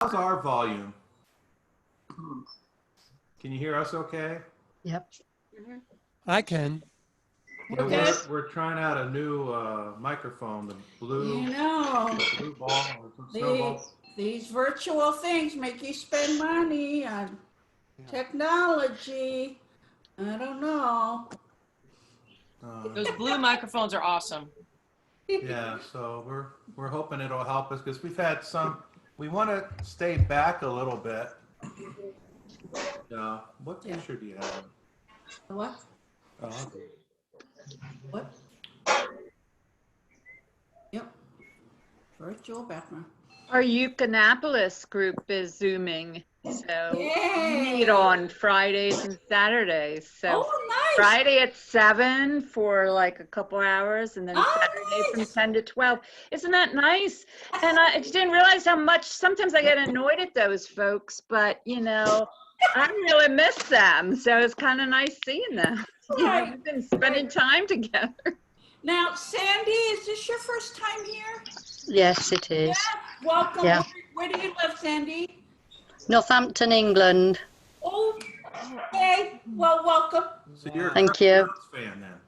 How's our volume? Can you hear us okay? Yep. I can. Yeah, we're trying out a new microphone, the blue, blue ball or snowball. These virtual things make you spend money on technology. I don't know. Those blue microphones are awesome. Yeah, so we're hoping it'll help us because we've had some. We want to stay back a little bit. What picture do you have? What? Oh, okay. What? Yep. Virtual background. Our Eucanapolis group is Zooming, so we Yay! meet on Fridays and Saturdays. So Oh, nice. Friday at 7 for like a couple hours, and then Oh, Saturday from nice. 10 to 12. Isn't that nice? And I didn't realize how much, sometimes I get annoyed at those folks, but you know, I really miss them. So it's kind of nice seeing them. You know, we've been spending time together. Now, Sandy, is this your first time here? Yes, it is. Yeah. Welcome. Yeah. Where do you live, Sandy? Northampton, England. Oh, okay. Well, welcome. So you're a Thank Kirk you. Jones fan then?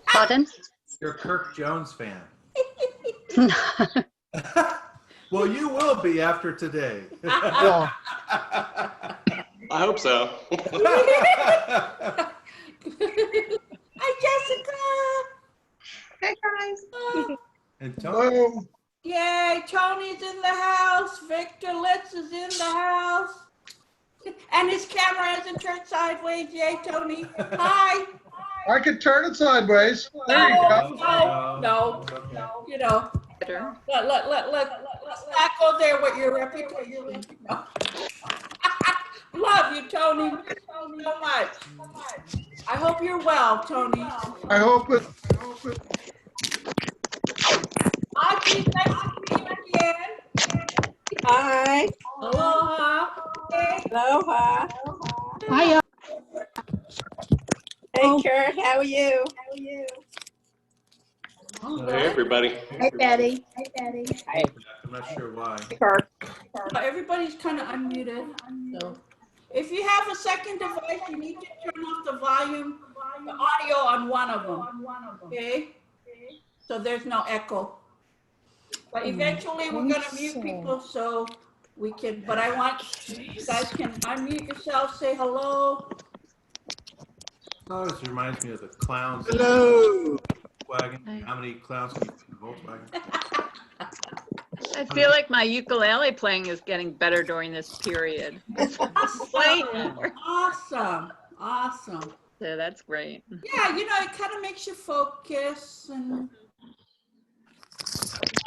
Pardon? You're a Kirk Jones fan. Well, you will be after today. Well, I hope so. Hi, Jessica. Hey, guys. And Tony, Yay, Tony's in the house. Victor Litz is in the house. And his camera hasn't turned sideways. Yay, Tony. Hi. I could turn it sideways. There you go. No. You know, let's not go there with your reputation. No. Love you, Tony, so much. I hope you're well, Tony. I hope it. Audrey, nice to meet you again. Hi. Aloha. Hey. Aloha. Hi. Hey, Kirk. How are you? Hey, everybody. Hey, Betty. Hey, Betty. Hi. I'm not sure why. Kirk. Everybody's kind of unmuted. So if you have a second device, you need to turn off the volume, the audio on one of them. Okay? So there's no echo. But eventually we're going to mute people so we can, but I want you guys can unmute yourself, say hello. Oh, this reminds me of the clowns. Hello. Volkswagen. How many clowns can you Volkswagen? I feel like my ukulele playing is getting better during this period. Awesome. So that's great. Yeah, you know, it kind of makes you focus and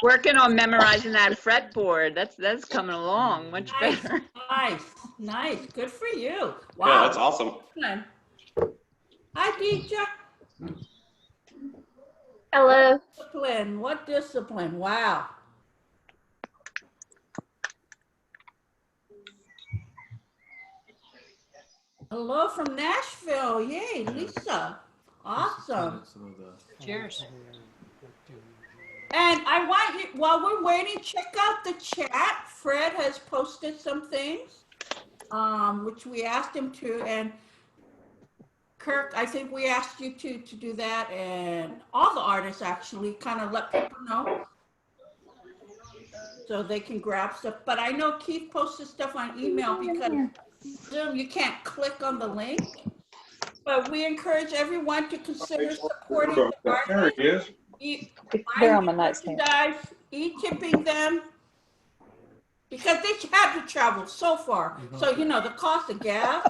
Working on memorizing that fretboard. That's coming along much better. Nice. Good for you. Wow. Yeah, that's awesome. Hi, Deeja. Hello. What discipline? Wow. Hello from Nashville. Yay, Lisa. Awesome. Cheers. And I want you, while we're waiting, check out the chat. Fred has posted some things, which we asked him to, and Kirk, I think we asked you to do that, and all the artists actually kind of let people know so they can grab stuff. But I know Keith posted stuff on email because Zoom, you can't click on the link. But we encourage everyone to consider supporting the artists. There he is. They're on my nightstand. Tipping them because they had to travel so far. So, you know, the cost of gas.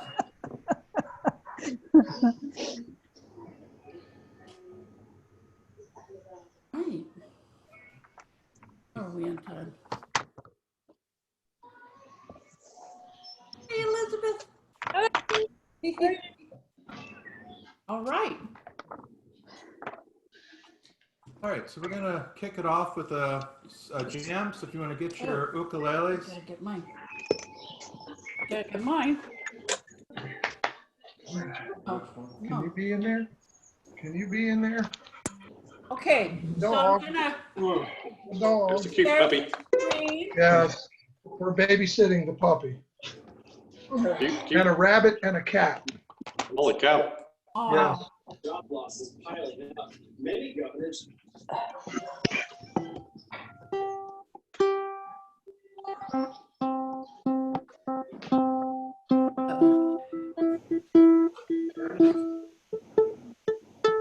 Right. Are we on time? Hey, Elizabeth. All right. All right, so we're gonna kick it off with a jam. So if you want to get your ukuleles. Gotta get mine. Oh, Can you be in there? Can you be in there? Okay, so I'm Dog. gonna There's Dog. a cute puppy. screen. Yes. We're babysitting the puppy. Cute, And a cute. rabbit and a cat. Holy cow. Oh, Yes.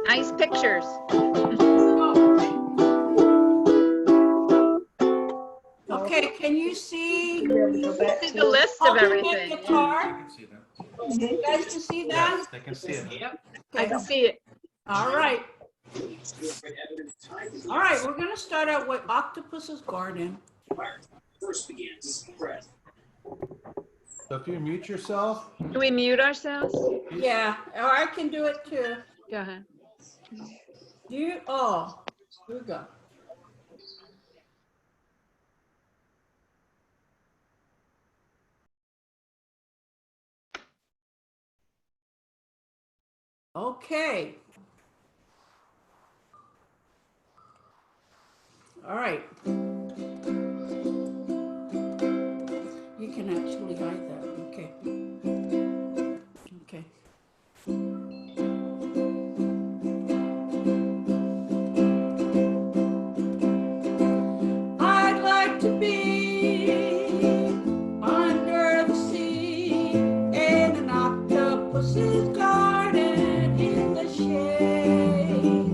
Nice pictures. okay, can you see? See the list of Ultimate everything. Yeah. guitar? I can see that. You guys can see that? Yes, they can see it. Yep. I can see it. All right. All right, we're gonna start out with Octopus's Garden. So if you mute yourself, Can we mute ourselves? Yeah, or I can do it too. Go ahead. Oh, here we go. Okay. All right. You can actually hide that. Okay. Okay. I'd like to be under the sea in an octopus's garden in the shade.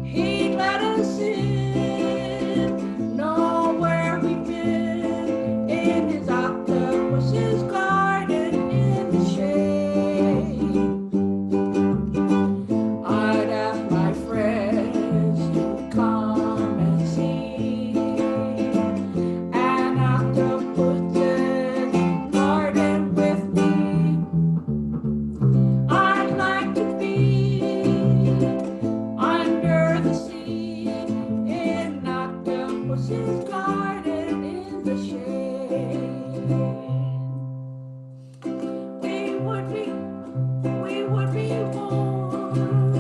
He'd let us in, know where we've been in his octopus's garden in the shade. I'd ask my friends to come and see an octopus's garden with me. I'd like to be under the sea in an octopus's garden in the shade. We would be warm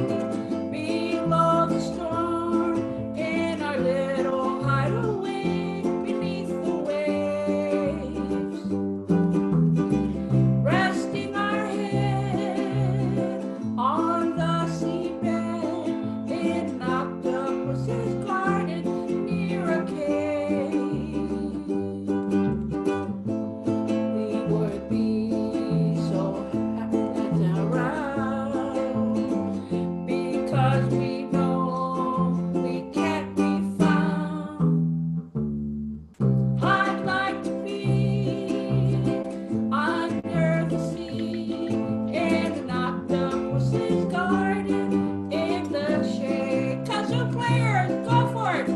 below the storm in our little hideaway beneath the waves, resting our head on the seabed in an octopus's garden near a cave. We would be so happy that's around because we know we can't be found. I'd like to be under the sea in an octopus's garden in the shade. Kazoo players, go for it.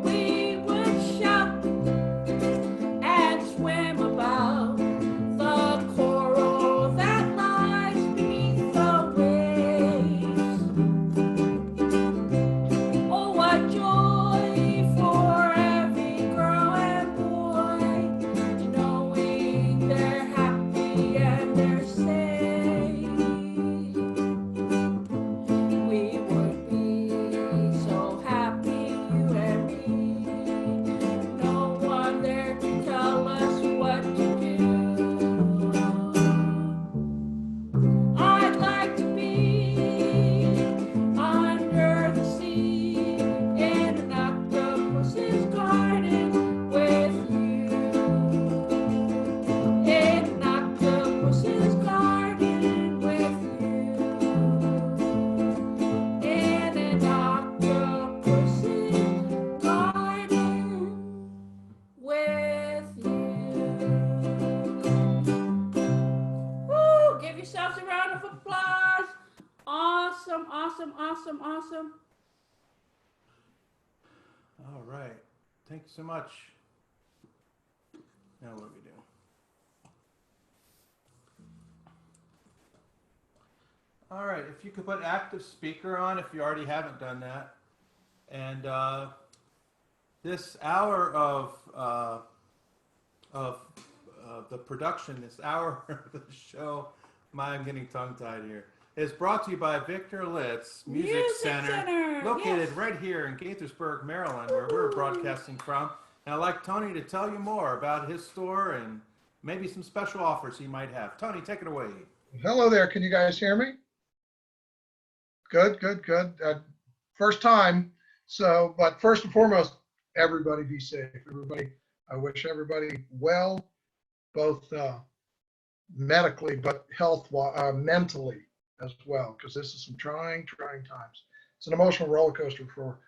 We would shout and swim about the coral that lies beneath the waves. Oh, what joy for every girl and boy, knowing they're happy and they're safe. We would be so happy, you and me. No one there to tell us what to do. I'd like to be under the sea in an octopus's garden with you. In an octopus's garden with you. In an octopus's garden with you. Woo! Give yourselves a round of applause. Awesome, awesome, awesome, awesome. all right. Thank you so much. Now what do we do? All right, if you could put active speaker on if you already haven't done that. And this hour of the production, this hour of the show, I'm getting tongue-tied here, is brought to you by Victor Litz Music Center, located right here in Gaithersburg, Maryland, where we're broadcasting from. And I'd like Tony to tell you more about his store and maybe some special offers he might have. Tony, take it away. Hello there. Can you guys hear me? Good, good, good. First time. So, but first and foremost, everybody be safe. Everybody, I wish everybody well, both medically, but mentally as well, because this is some trying times. It's an emotional roller coaster for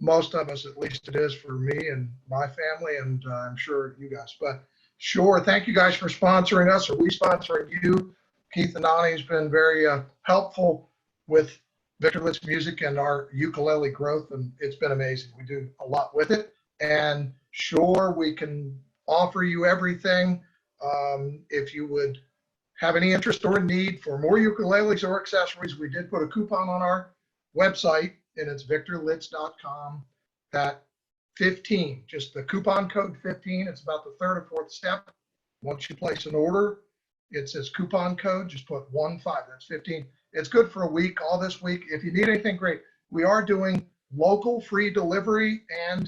most of us, at least it is for me and my family, and I'm sure you guys. But sure, thank you guys for sponsoring us, or we sponsoring you. Keith and Ani has been very helpful with Victor Litz Music and our ukulele growth, and it's been amazing. We do a lot with it, and sure, we can offer you everything. If you would have any interest or need for more ukuleles or accessories, we did put a coupon on our website, and it's victorlitz.com. That 15, just the coupon code 15. It's about the third or fourth step. Once you place an order, it says coupon code, just put 15, that's 15. It's good for a week, all this week. If you need anything, great. We are doing local free delivery and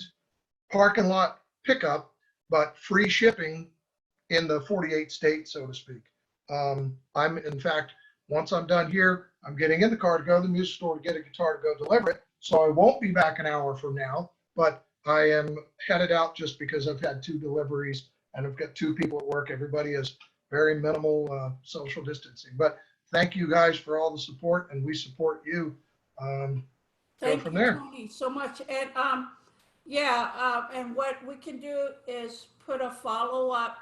parking lot pickup, but free shipping in the 48 states, so to speak. I'm, in fact, once I'm done here, I'm getting in the car to go to the music store to get a guitar to go deliver it. So I won't be back an hour from now, but I am headed out just because I've had 2 deliveries and I've got 2 people at work. Everybody is very minimal social distancing. But thank you guys for all the support, and we support you. Thank you, Tony, so much. And and what we can do is put a follow-up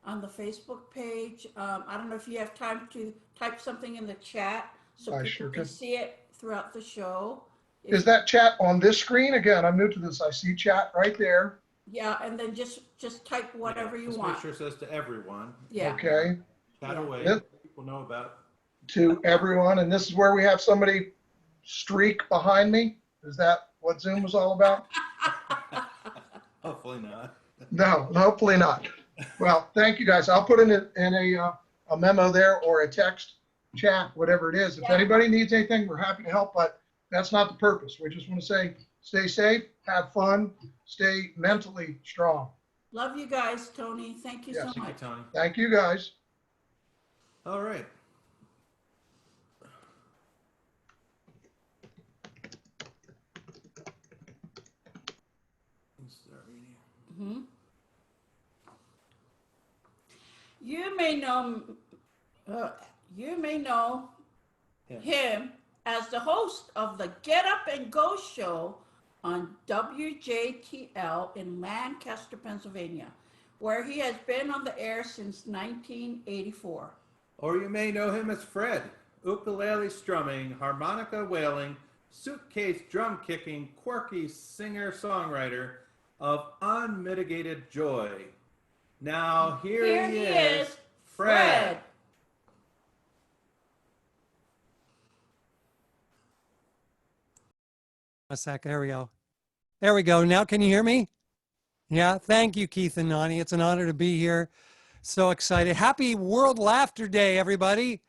on the Facebook page. I don't know if you have time to type something in the chat so people can see it throughout the show. Is that chat on this screen? Again, I'm new to this. I see chat right there. Yeah, and then just type whatever you want. Make sure it says to everyone. Yeah. Okay. Chat away. People know about it. To everyone, and this is where we have somebody streak behind me. Is that what Zoom was all about? Hopefully not. No, hopefully not. Well, thank you guys. I'll put in a memo there or a text chat, whatever it is. If anybody needs anything, we're happy to help, but that's not the purpose. We just want to say, stay safe, have fun, stay mentally strong. Love you guys, Tony. Thank you so much. Thank you, Tony. Thank you guys. All right. You may know him as the host of the Get Up and Go show on WJTL in Lancaster, Pennsylvania, where he has been on the air since 1984. Or you may know him as Fred, ukulele strumming, harmonica wailing, suitcase drum kicking, quirky singer-songwriter of unmitigated joy. Now here he is, Fred. A sec, there we go. There we go. Now can you hear me? Yeah, thank you, Keith and Nani. It's an honor to be here. So excited. Happy World Laughter Day, everybody.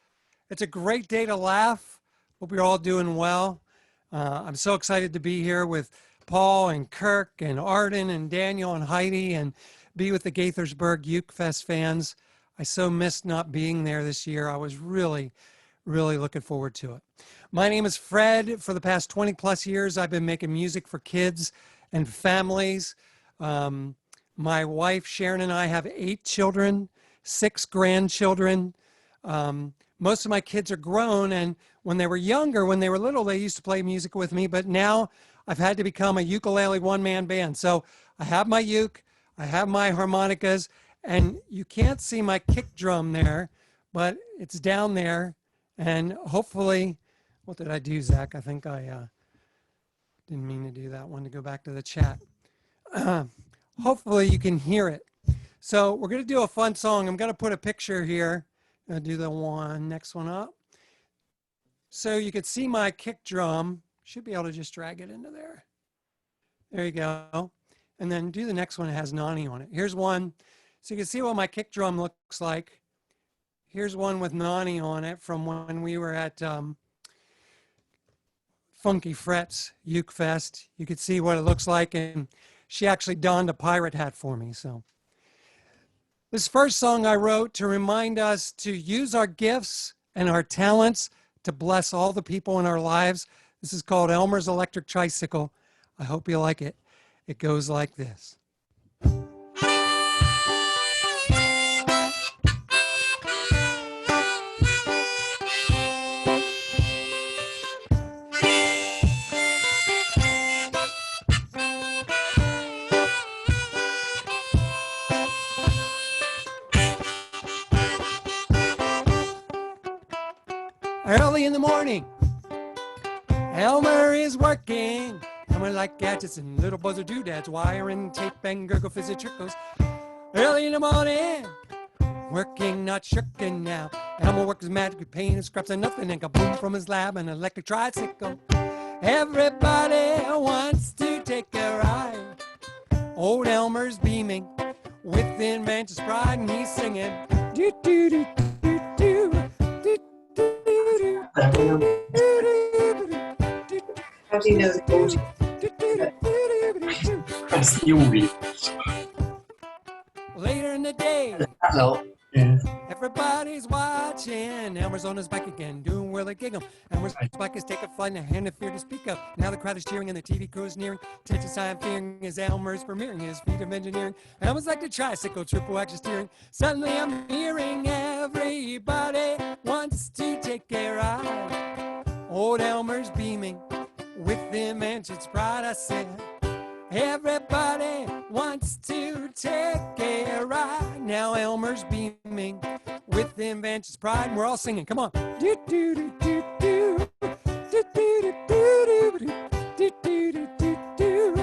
It's a great day to laugh. Hope you're all doing well. I'm so excited to be here with Paul and Kirk and Arden and Daniel and Heidi and be with the Gaithersburg Uke Fest fans. I so missed not being there this year. I was really looking forward to it. My name is Fred. For the past 20 plus years, I've been making music for kids and families. My wife, Sharon, and I have 8 children, 6 grandchildren. Most of my kids are grown, and when they were younger, when they were little, they used to play music with me, but now I've had to become a ukulele one-man band. So I have my uke, I have my harmonicas, and you can't see my kick drum there, but it's down there, and hopefully, what did I do, Zach? I think I didn't mean to do that one, to go back to the chat. Hopefully you can hear it. So we're going to do a fun song. I'm going to put a picture here. I'll do the next one up. So you can see my kick drum. Should be able to just drag it into there. There you go. And then do the next one that has Nani on it. Here's one. So you can see what my kick drum looks like. Here's one with Nani on it from when we were at Funky Frets Uke Fest. You could see what it looks like, and she actually donned a pirate hat for me. So this first song I wrote to remind us to use our gifts and our talents to bless all the people in our lives. This is called Elmer's Electric Tricycle. I hope you like it. It goes like this. Early in the morning, Elmer is working. Elmer like gadgets and little buzzer doodads, wiring, tape, and gurgle fizzy trickles. Early in the morning, working, not shirking now. Elmer works magic with paint and scraps and nothing, and kaboom from his lab, an electric tricycle. Everybody wants to take a ride. Old Elmer's beaming with inventor's pride, and he's singing. Do do do do do. How do you know the order? That's the order. Later in the day, Hello. Yeah. everybody's watching. Elmer's on his bike again, doing whirly giggle. Elmer's bike is taking flight, and a hand of fear to speak of. Now the crowd is cheering, and the TV crew is nearing. Attention sign fearing is Elmer's premiering his feat of engineering. Elmer's like the tricycle, triple action steering. Suddenly I'm hearing everybody wants to take a ride. Old Elmer's beaming with invention's pride. I said, everybody wants to take a ride. Now Elmer's beaming with invention's pride, and we're all singing. Come on. Do do do do do. Do do do do do. Do do do do do.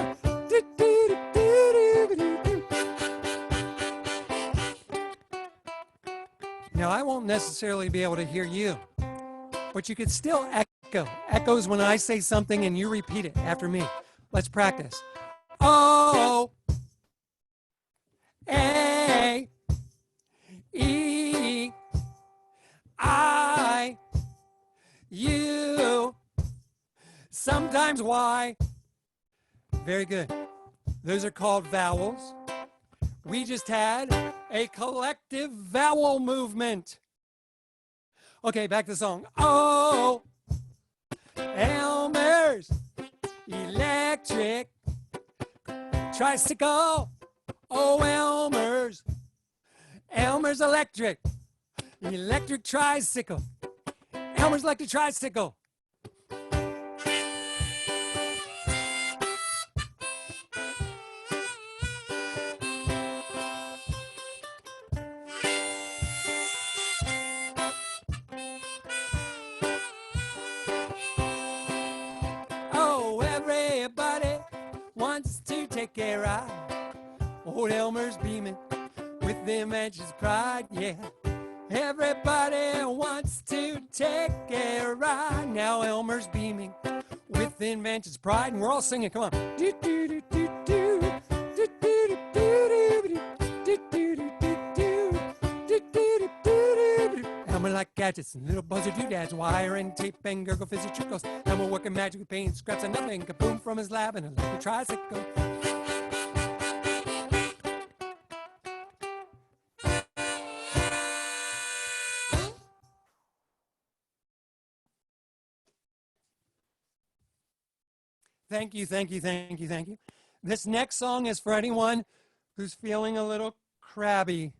Do do do do do. Now I won't necessarily be able to hear you, but you could still echo. Echoes when I say something and you repeat it after me. Let's practice. O, A, E, I, U, sometimes Y. Very good. Those are called vowels. We just had a collective vowel movement. Okay, back to the song. Oh, Elmer's electric tricycle. Oh, Elmer's electric tricycle. Elmer's electric tricycle. Oh, everybody wants to take a ride. Old Elmer's beaming with invention's pride, yeah. Everybody wants to take a ride. Now Elmer's beaming with invention's pride, and we're all singing. Come on. Do do do do do. Do do do do do. Do do do do do. Do do do do do. Elmer like gadgets and little buzzer doodads, wiring, tape, and gurgle fizzy trickles. Elmer working magic with paint, scraps and nothing. Kaboom from his lab, and a tricycle. Thank you, thank you, thank you, thank you. This next song is for anyone who's feeling a little crabby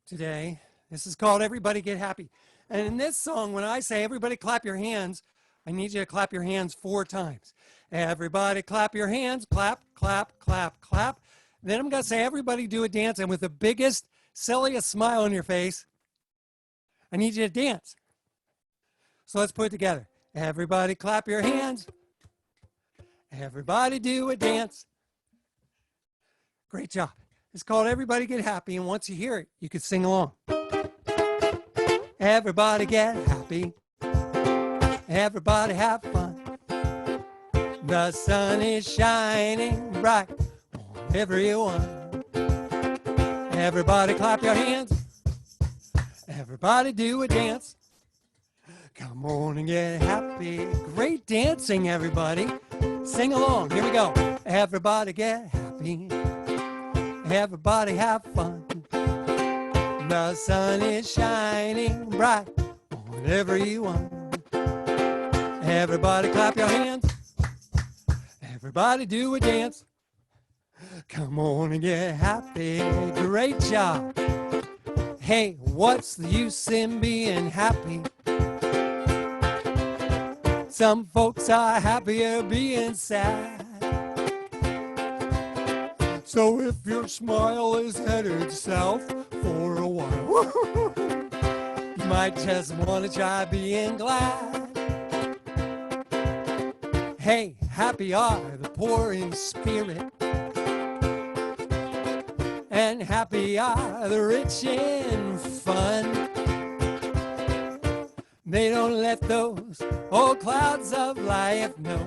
today. This is called Everybody Get Happy. And in this song, when I say everybody clap your hands, I need you to clap your hands 4 times. Everybody clap your hands, clap, clap, clap, clap. Then I'm going to say everybody do a dance, and with the biggest, silliest smile on your face, I need you to dance. So let's put it together. Everybody clap your hands. Everybody do a dance. Great job. It's called Everybody Get Happy, and once you hear it, you can sing along. Everybody get happy. Everybody have fun. The sun is shining bright on everyone. Everybody clap your hands. Everybody do a dance. Come on and get happy. Great dancing, everybody. Sing along. Here we go. Everybody get happy. Everybody have fun. The sun is shining bright on everyone. Everybody clap your hands. Everybody do a dance. Come on and get happy. Great job. Hey, what's the use in being happy? Some folks are happier being sad. So if your smile is headed south for a while, you might just want to try being glad. Hey, happy are the poor in spirit, and happy are the rich in fun. They don't let those old clouds of life know,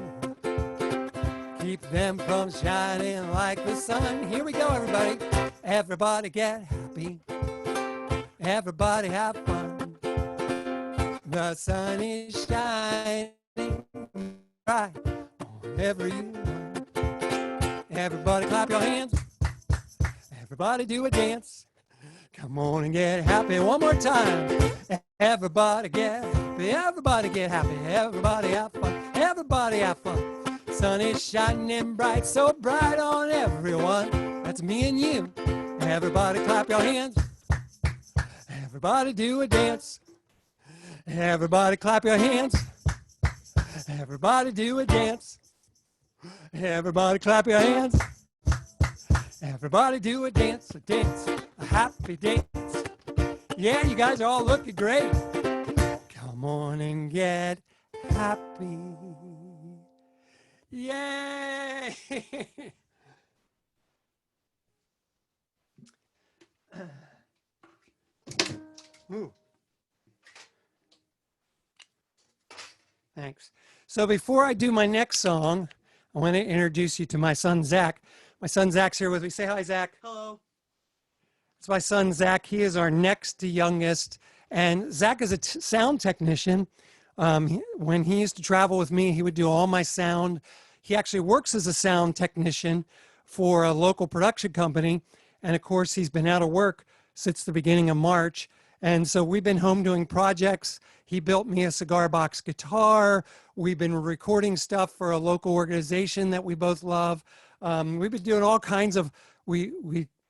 keep them from shining like the sun. Here we go, everybody. Everybody get happy. Everybody have fun. The sun is shining bright on everyone. Everybody clap your hands. Everybody do a dance. Come on and get happy one more time. Everybody get happy. Everybody get happy. Everybody have fun. Everybody have fun. Sun is shining bright, so bright on everyone. That's me and you. Everybody clap your hands. Everybody do a dance. Everybody clap your hands. Everybody do a dance. Everybody clap your hands. Everybody do a dance, a happy dance. Yeah, you guys are all looking great. Come on and get happy. Yay! Ooh. Thanks. So before I do my next song, I want to introduce you to my son, Zach. My son, Zach's here with me. Say hi, Zach. Hello. It's my son, Zach. He is our next to youngest. And Zach is a sound technician. When he used to travel with me, he would do all my sound. He actually works as a sound technician for a local production company. And of course, he's been out of work since the beginning of March. And so we've been home doing projects. He built me a cigar box guitar. We've been recording stuff for a local organization that we both love. We've been doing all kinds of, we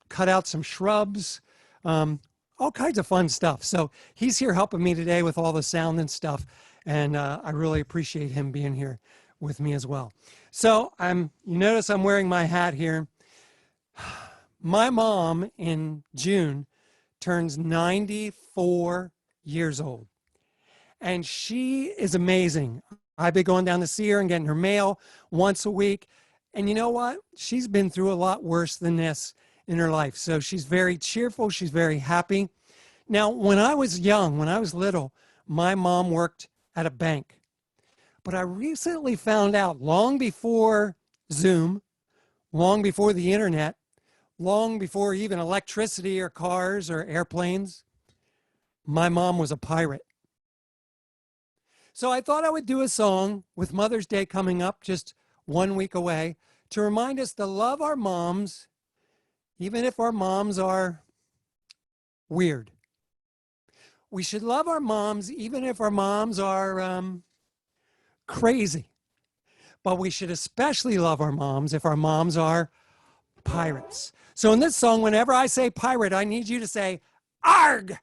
cut out some shrubs, all kinds of fun stuff. So he's here helping me today with all the sound and stuff. And I really appreciate him being here with me as well. So you notice I'm wearing my hat here. My mom in June turns 94 years old. And she is amazing. I've been going down to see her and getting her mail once a week. And you know what? She's been through a lot worse than this in her life. So she's very cheerful. She's very happy. Now, when I was young, when I was little, my mom worked at a bank. But I recently found out, long before Zoom, long before the internet, long before even electricity or cars or airplanes, my mom was a pirate. So I thought I would do a song with Mother's Day coming up just 1 week away to remind us to love our moms, even if our moms are weird. We should love our moms, even if our moms are crazy. But we should especially love our moms if our moms are pirates. So in this song, whenever I say pirate, I need you to say, "Arg!"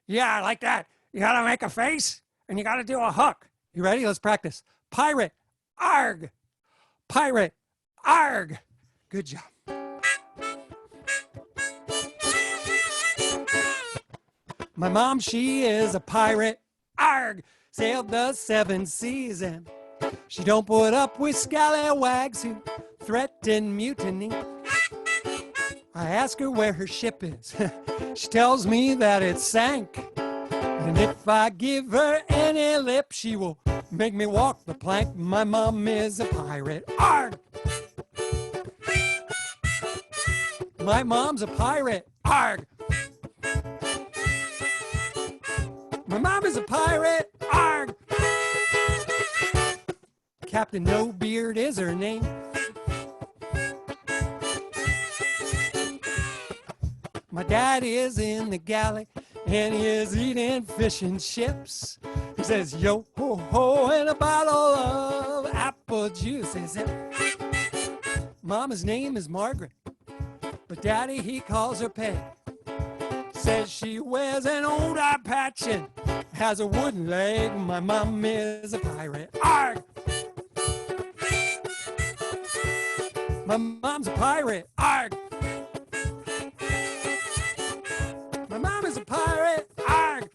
Yeah, like that. You gotta make a face and you gotta do a hook. You ready? Let's practice. Pirate, arg! Pirate, arg! Good job. My mom, she is a pirate, arg! Sailed the 7 seas and she don't put up with scallywags who threaten mutiny. I ask her where her ship is. She tells me that it sank. And if I give her any lip, she will Make me walk the plank. My mom is a pirate. Arg! My mom's a pirate. Arg! My mom is a pirate. Arg! Captain No Beard is her name. My dad is in the galley and he is eating fish and chips. He says, yo ho ho, and a bottle of apple juice. Is it? Mama's name is Margaret, but daddy he calls her Peg. Says she wears an old eye patch and has a wooden leg. My mom is a pirate. Arg! My mom's a pirate. Arg! My mom is a pirate. Arg!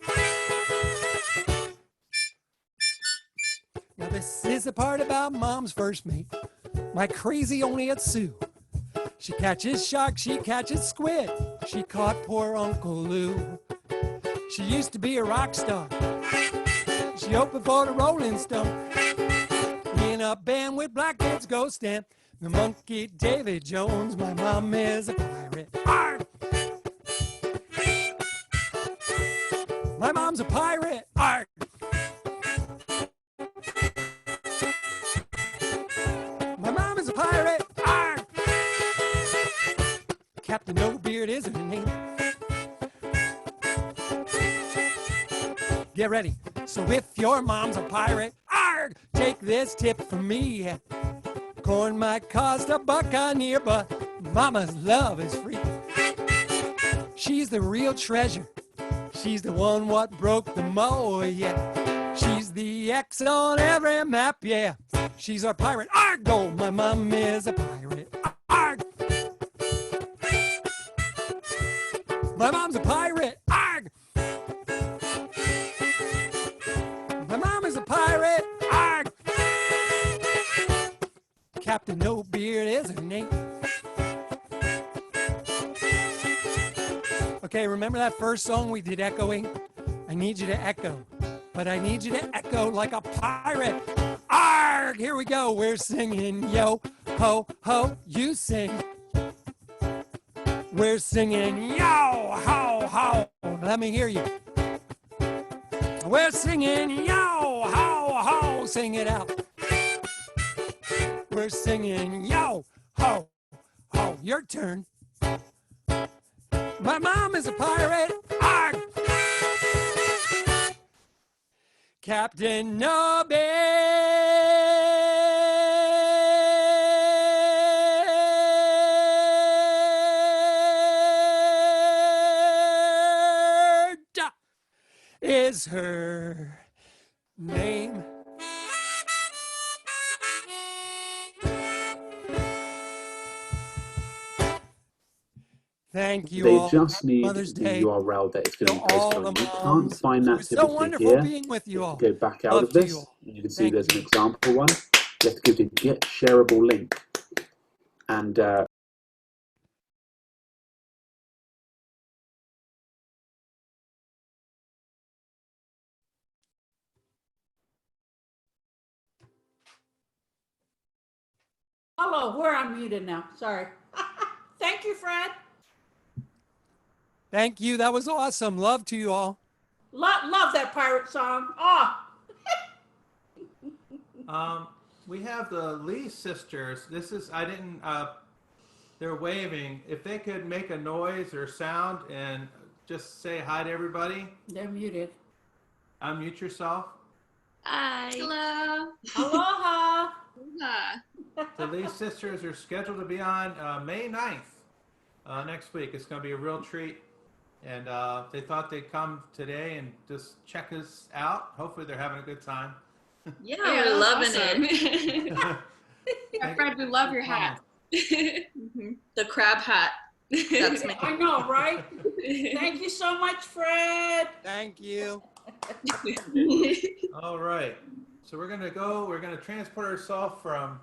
Now this is the part about mom's first mate. My crazy only at Sue. She catches sharks, she catches squid. She caught poor Uncle Lou. She used to be a rock star. She opened for the Rolling Stone. In a band with Black Kids Ghost and the monkey Davy Jones. My mom is a pirate. Arg! My mom's a pirate. Arg! My mom is a pirate. Arg! Captain No Beard is her name. Get ready. So if your mom's a pirate, arg! Take this tip from me. Corn might cost $1 but mama's love is free. She's the real treasure. She's the one what broke the mold, yeah. She's the X on every map, yeah. She's our pirate. Arg! Go! My mom is a pirate. Arg! My mom's a pirate. Arg! My mom is a pirate. Arg! Captain No Beard is her name. Okay, remember that first song we did echoing? I need you to echo, but I need you to echo like a pirate. Arg! Here we go. We're singing yo ho ho. You sing. We're singing yo ho ho. Let me hear you. We're singing yo ho ho. Sing it out. We're singing yo ho ho. Your turn. My mom is a pirate. Arg! Captain No Beard is her name. Thank you They all. just need Mother's the Day URL that it's going to be to all posted on. the You can't moms. find It that was so typically wonderful here. being with you You all. have to go back out Love of to this. you all. You can see Thank there's an you. example one. You have to give the get shareable link. And Hello, we're unmuted now. Sorry. Thank you, Fred. Thank you. That was awesome. Love to you all. Love that pirate song. Oh, We have the Lee sisters. This is, I didn't, they're waving. If they could make a noise or sound and just say hi to everybody. they're muted. Unmute yourself. Hi. Hello. Aloha. The Lee sisters are scheduled to be on May 9th next week. It's going to be a real treat. And they thought they'd come today and just check us out. Hopefully they're having a good time. Yeah, we're loving it. Yeah, Fred, we love your hat. The crab hat. That's me. I know, right? Thank you so much, Fred. Thank you. All right. So we're going to transport ourselves from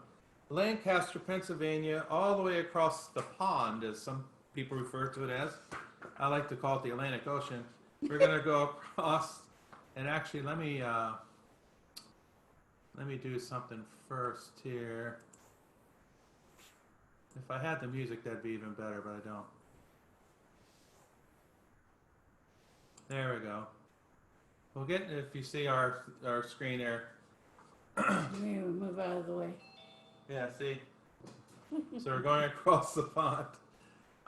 Lancaster, Pennsylvania, all the way across the pond, as some people refer to it as. I like to call it the Atlantic Ocean. We're going to go across, and actually, let me Let me do something first here. If I had the music, that'd be even better, but I don't. There we go. We'll get, if you see our screen there. Let me move out of the way. Yeah, see? So we're going across the pond.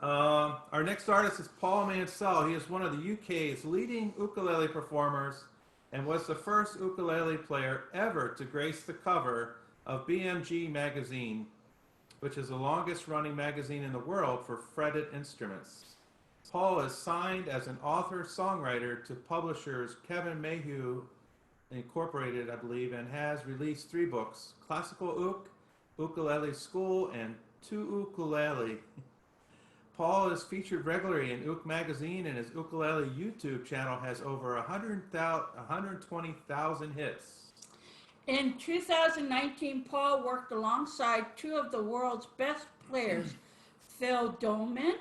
Our next artist is Paul Mansell. He is one of the UK's leading ukulele performers and was the first ukulele player ever to grace the cover of BMG magazine, which is the longest running magazine in the world for fretted instruments. Paul is signed as an author-songwriter to publishers Kevin Mayhew Incorporated, I believe, and has released 3 books, Classical Ook, Ukulele School, and To Ukulele. Paul is featured regularly in Ook magazine, and his ukulele YouTube channel has over 120,000 hits. In 2019, Paul worked alongside 2 of the world's best players, Phil Dolman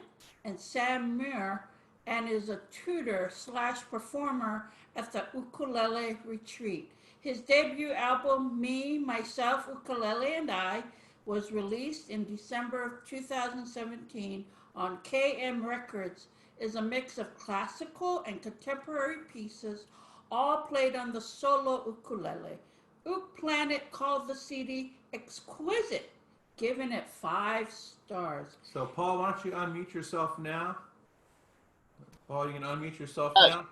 and Sam Muir, and is a tutor/performer at the Ukulele Retreat. His debut album, Me, Myself, Ukulele, and I, was released in December of 2017 on KM Records, is a mix of classical and contemporary pieces, all played on the solo ukulele. Ook Planet called the CD exquisite, giving it 5 stars. So, Paul, why don't you unmute yourself now? Paul, you can unmute yourself now.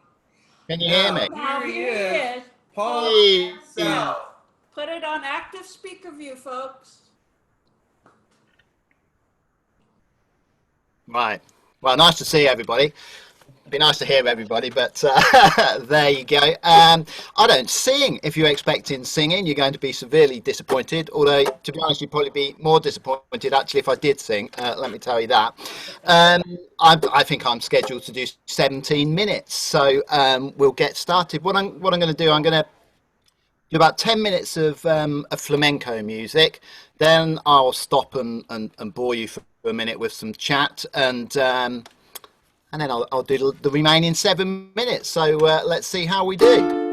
Can you hear me? Now here he is. Paul Hey. Mansell. Put it on active speaker view, folks. Right. Well, nice to see everybody. It'd be nice to hear everybody, but there you go. I don't sing. If you're expecting singing, you're going to be severely disappointed. Although, to be honest, you'd probably be more disappointed actually if I did sing. Let me tell you that. I think I'm scheduled to do 17 minutes, so we'll get started. What I'm going to do, I'm going to do about 10 minutes of flamenco music. Then I'll stop and bore you for a minute with some chat, and then I'll do the remaining 7 minutes. So let's see how we do.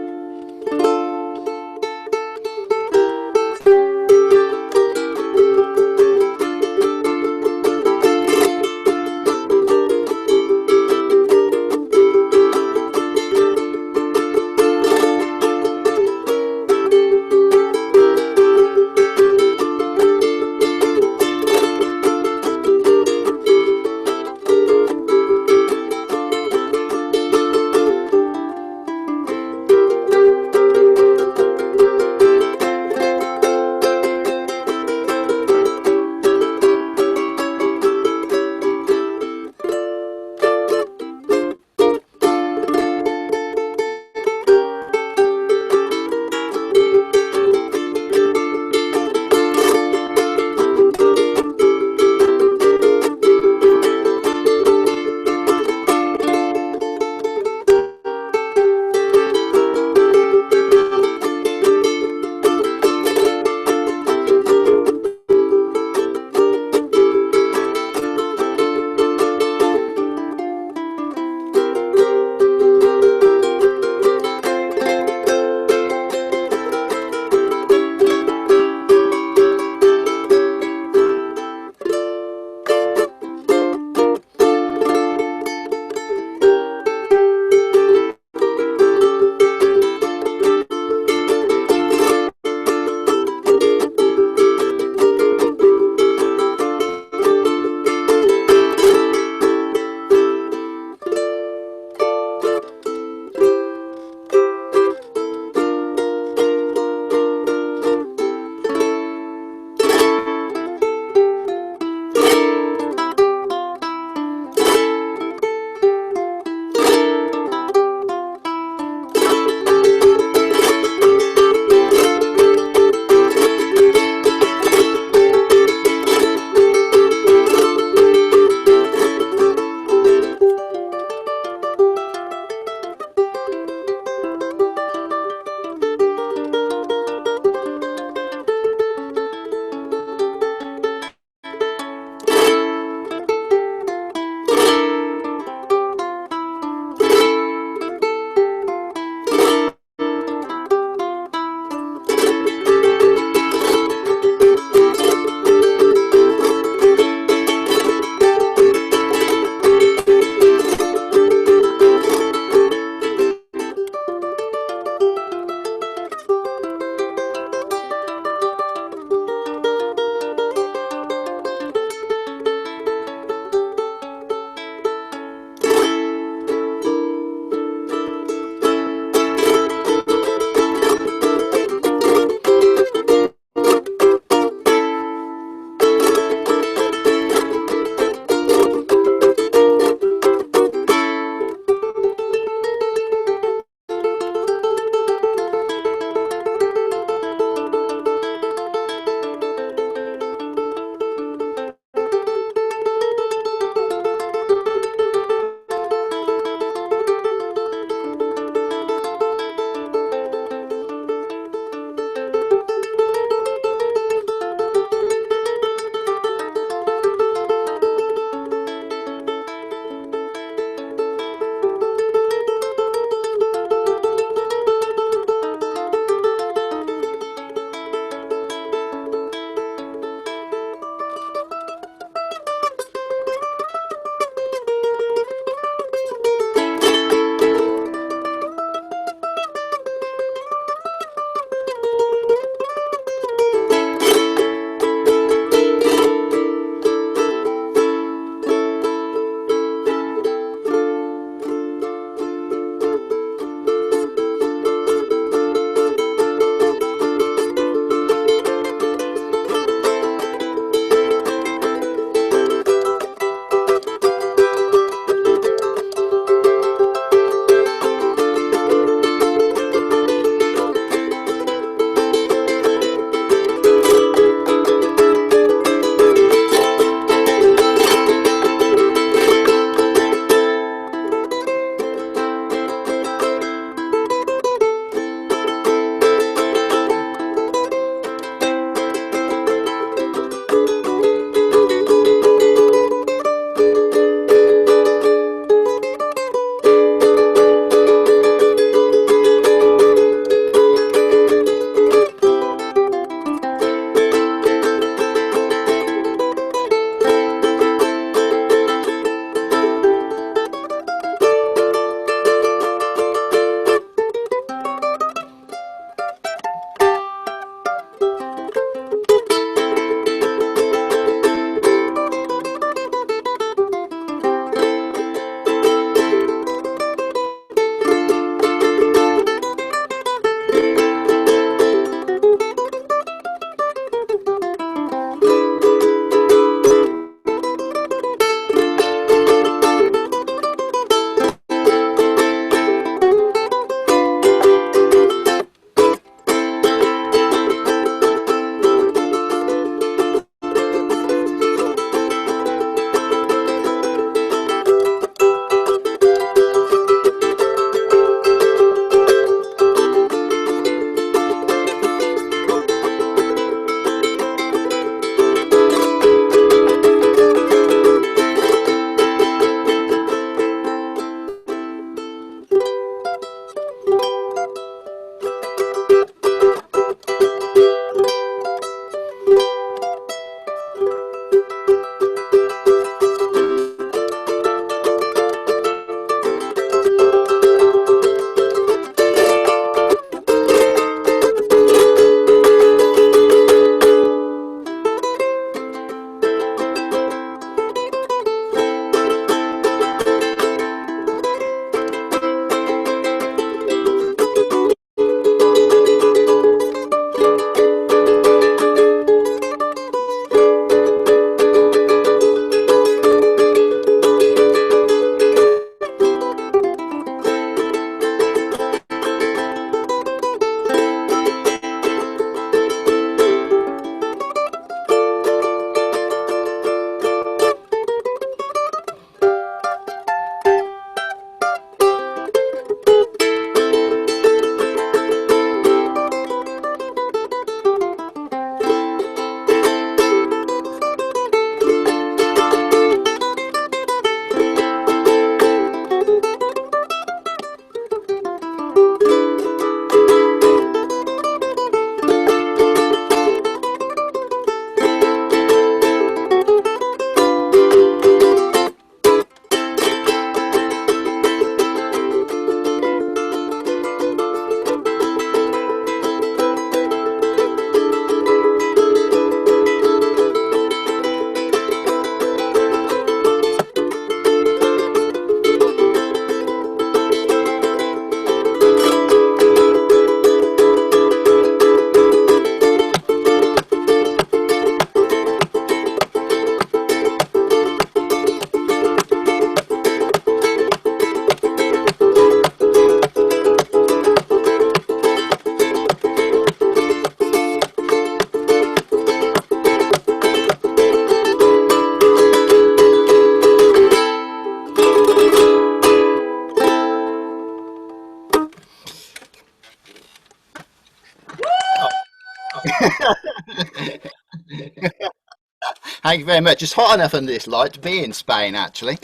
Thank you very much. It's hot enough under this light to be in Spain, actually.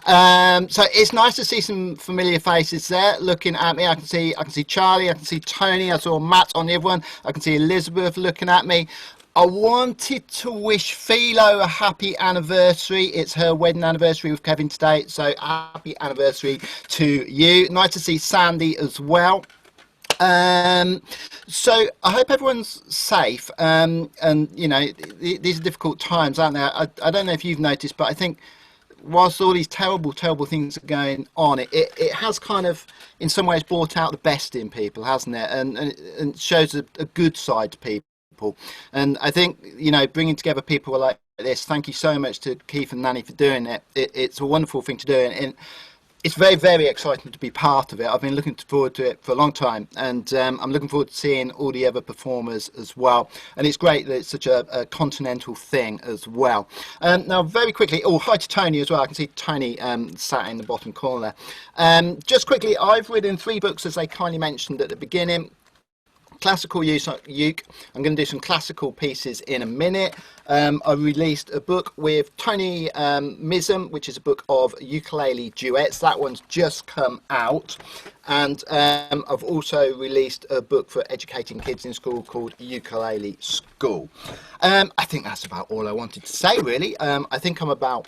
So it's nice to see some familiar faces there looking at me. I can see Charlie, I can see Tony, I saw Matt on the other one, I can see Elizabeth looking at me. I wanted to wish Philo a happy anniversary. It's her wedding anniversary with Kevin today, so happy anniversary to you. Nice to see Sandy as well. So I hope everyone's safe. And you know, these are difficult times, aren't they? I don't know if you've noticed, but I think whilst all these terrible things are going on, it has kind of in some ways brought out the best in people, hasn't it? And shows a good side to people. And I think, you know, bringing together people like this, thank you so much to Keith and Nanny for doing it. It's a wonderful thing to do, and it's very exciting to be part of it. I've been looking forward to it for a long time, and I'm looking forward to seeing all the other performers as well. And it's great that it's such a continental thing as well. Now, very quickly, hi to Tony as well. I can see Tony sat in the bottom corner. Just quickly, I've written 3 books, as they kindly mentioned at the beginning. Classical uke. I'm going to do some classical pieces in a minute. I released a book with Tony Mism, which is a book of ukulele duets. That one's just come out. And I've also released a book for educating kids in school called Ukulele School. I think that's about all I wanted to say, really. I think I'm about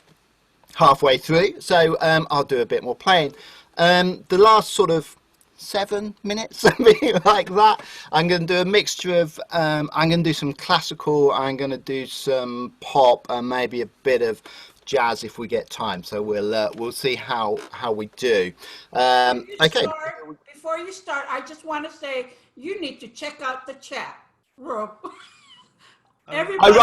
halfway through, so I'll do a bit more playing. The last sort of 7 minutes, something like that. I'm going to do a mixture of, I'm going to do some classical, I'm going to do some pop, and maybe a bit of jazz if we get time. So we'll see how we do. Okay. Before you start, I just want to say you need to check out the chat room. Everybody,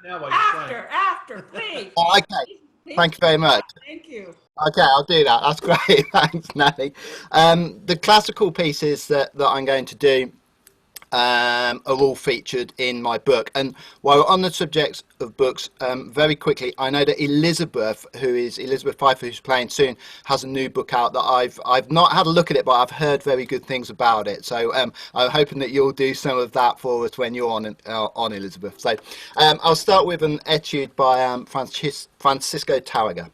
after, please. Oh, okay. Thank you very much. Thank you. Okay, I'll do that. That's great. Thanks, Nanny. The classical pieces that I'm going to do are all featured in my book. And while we're on the subject of books, very quickly, I know that Elizabeth Pfeiffer, who's playing soon, has a new book out that I've not had a look at it, but I've heard very good things about it. So I'm hoping that you'll do some of that for us when you're on Elizabeth. So I'll start with an etude by Francisco Tárrega.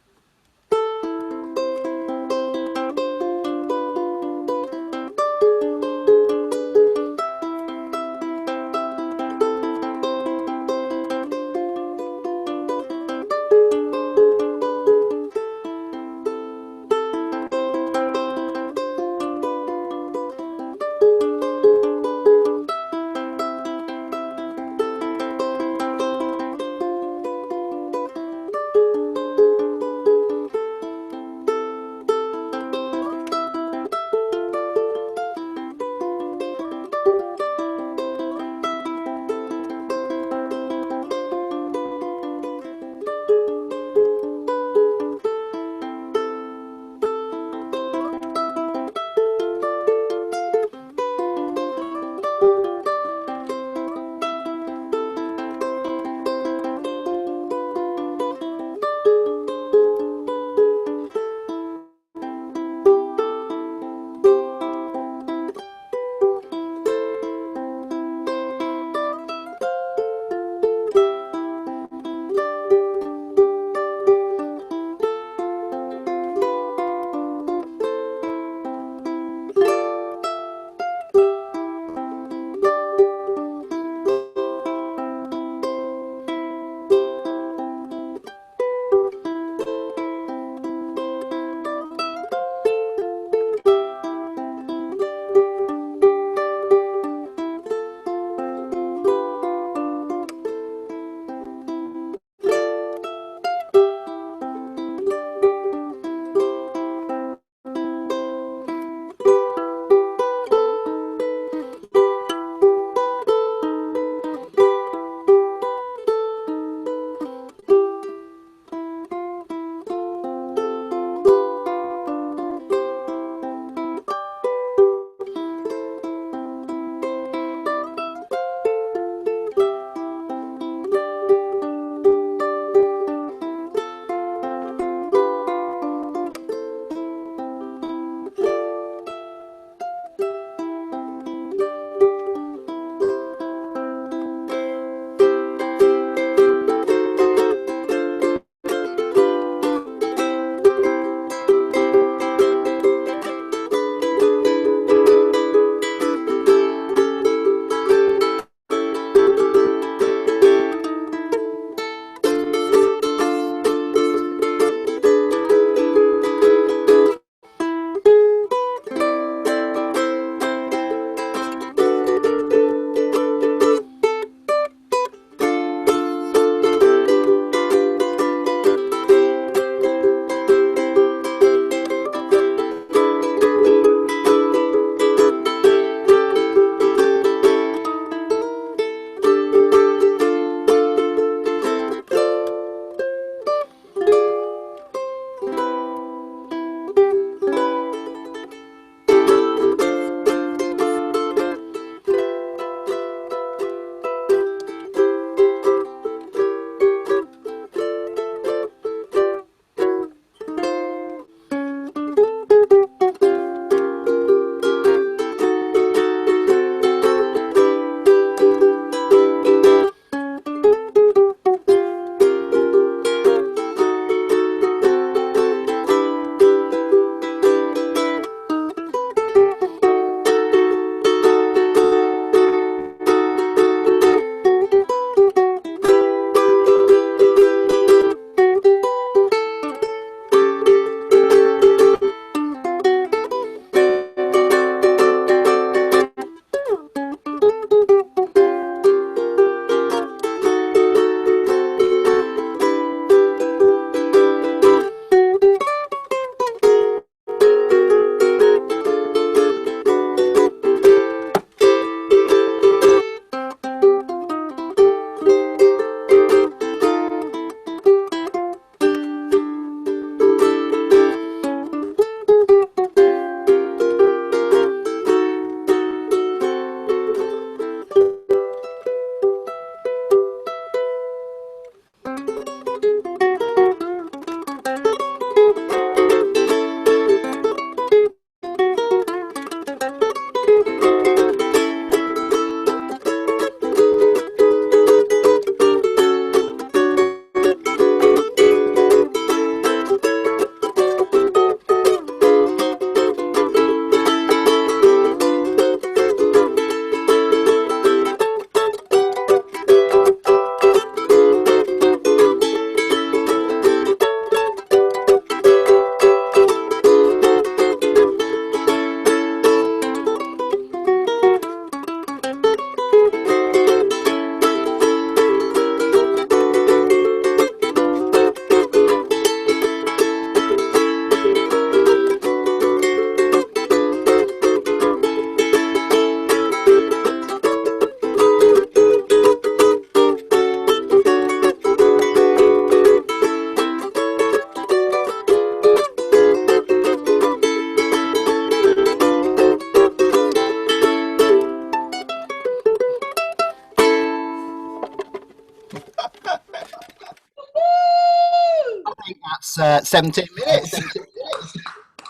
17 minutes.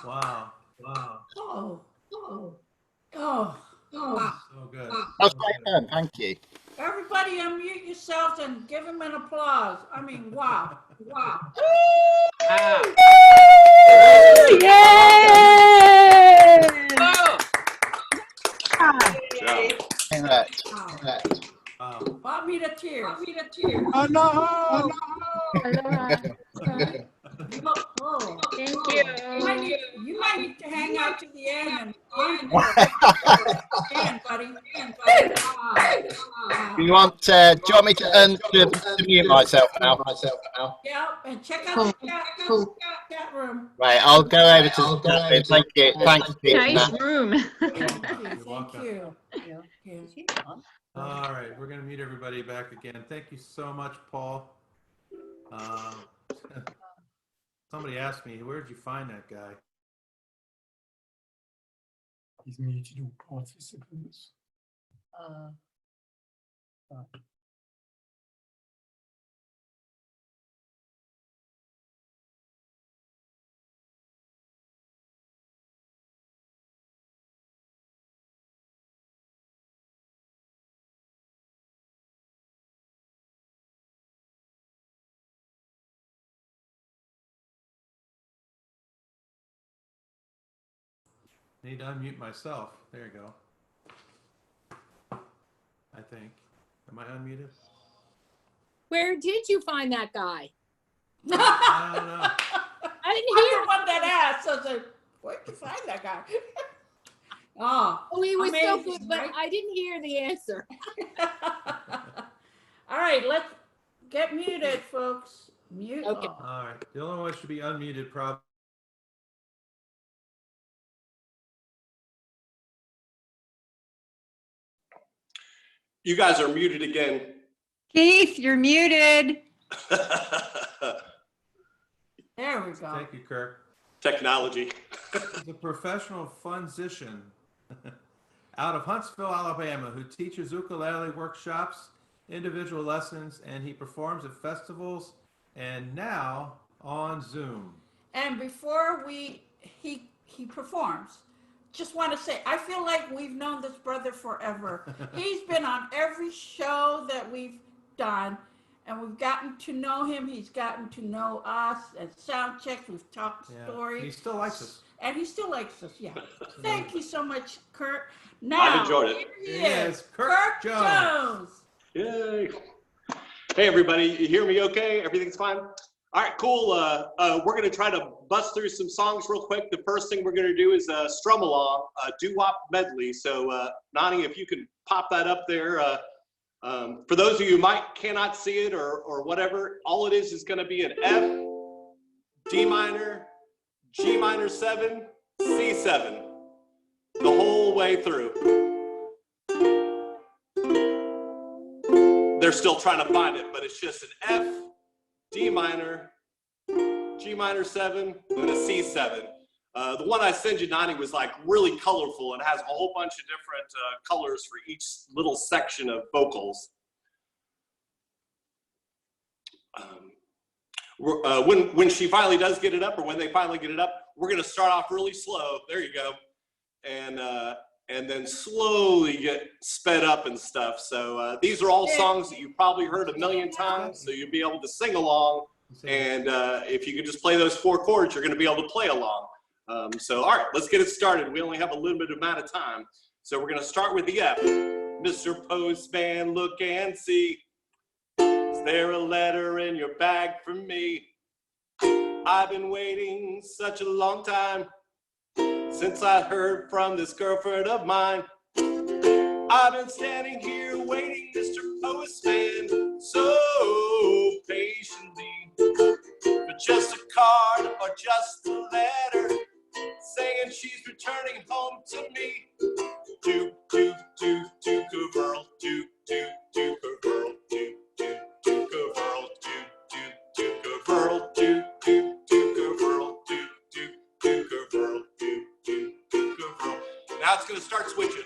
Wow. Wow. Oh, wow. So good. That's great fun. Thank you. Everybody unmute yourselves and give him an applause. I mean, wow. Wow. Yay! Whoa. Wow. Brought me to tears. Aloha. Oh, Thank you might need to hang out to the end and stand, buddy. Do you want me to mute myself now? Yeah, and check out the chat room. Right, I'll go over to the chat room. Thank you. Thanks, Nice Peter. room. Thank you. All right, we're going to meet everybody back again. Thank you so much, Paul. Somebody asked me, where did you find that guy? He's muted all participants. Need to unmute myself. There you go. I think. Am I unmuted? Where did you find that guy? I don't know. I didn't I'm hear. the one that asked. I was like, where'd you find that guy? Oh, He was so amazing, good, but right? I didn't hear the answer. All right, let's get muted, folks. Mute. Okay. all. All right. The only one should be unmuted, probably. You guys are muted again. Keith, you're muted. There we go. Thank you, Kirk. Technology. He's a professional musician out of Huntsville, Alabama, who teaches ukulele workshops, individual lessons, and he performs at festivals and now on Zoom. And before he performs, just want to say, I feel like we've known this brother forever. He's been on every show that we've done, and we've gotten to know him. He's gotten to know us at sound checks. We've talked stories. He still likes us. And he still likes us, yeah. Thank you so much, Kirk. Now, I've enjoyed it. Here he Here is, is Kirk Jones. Yay. Hey, everybody. You hear me okay? Everything's fine? All right, cool. We're going to try to bust through some songs real quick. The first thing we're going to do is strum along, doo-wop medley. So, Nani, if you can pop that up there. For those of you who cannot see it or whatever, all it is going to be an F, D minor, G minor 7, C7, the whole way through. They're still trying to find it, but it's just an F, D minor, G minor 7, and a C7. The one I sent you, Nani, was like really colorful. It has a whole bunch of different colors for each little section of vocals. When she finally does get it up, or when they finally get it up, we're going to start off really slow. There you go. And then slowly get sped up and stuff. So these are all songs that you've probably heard a million times, so you'll be able to sing along. And if you can just play those 4 chords, you're going to be able to play along. So, all right, let's get it started. We only have a little bit amount of time. So we're going to start with the F. Mr. Postman, look and see. Is there a letter in your bag for me? I've been waiting such a long time since I heard from this girlfriend of mine. I've been standing here waiting, Mr. Postman, so patiently, for just a card or just a letter saying she's returning home to me. Do, do, do, do, go girl, do, do, do, go girl, do, do, do, go girl, do, do, do, go girl, do, do, do, go girl, do, do, do, go girl, do, do, do, go girl. Now it's going to start switching.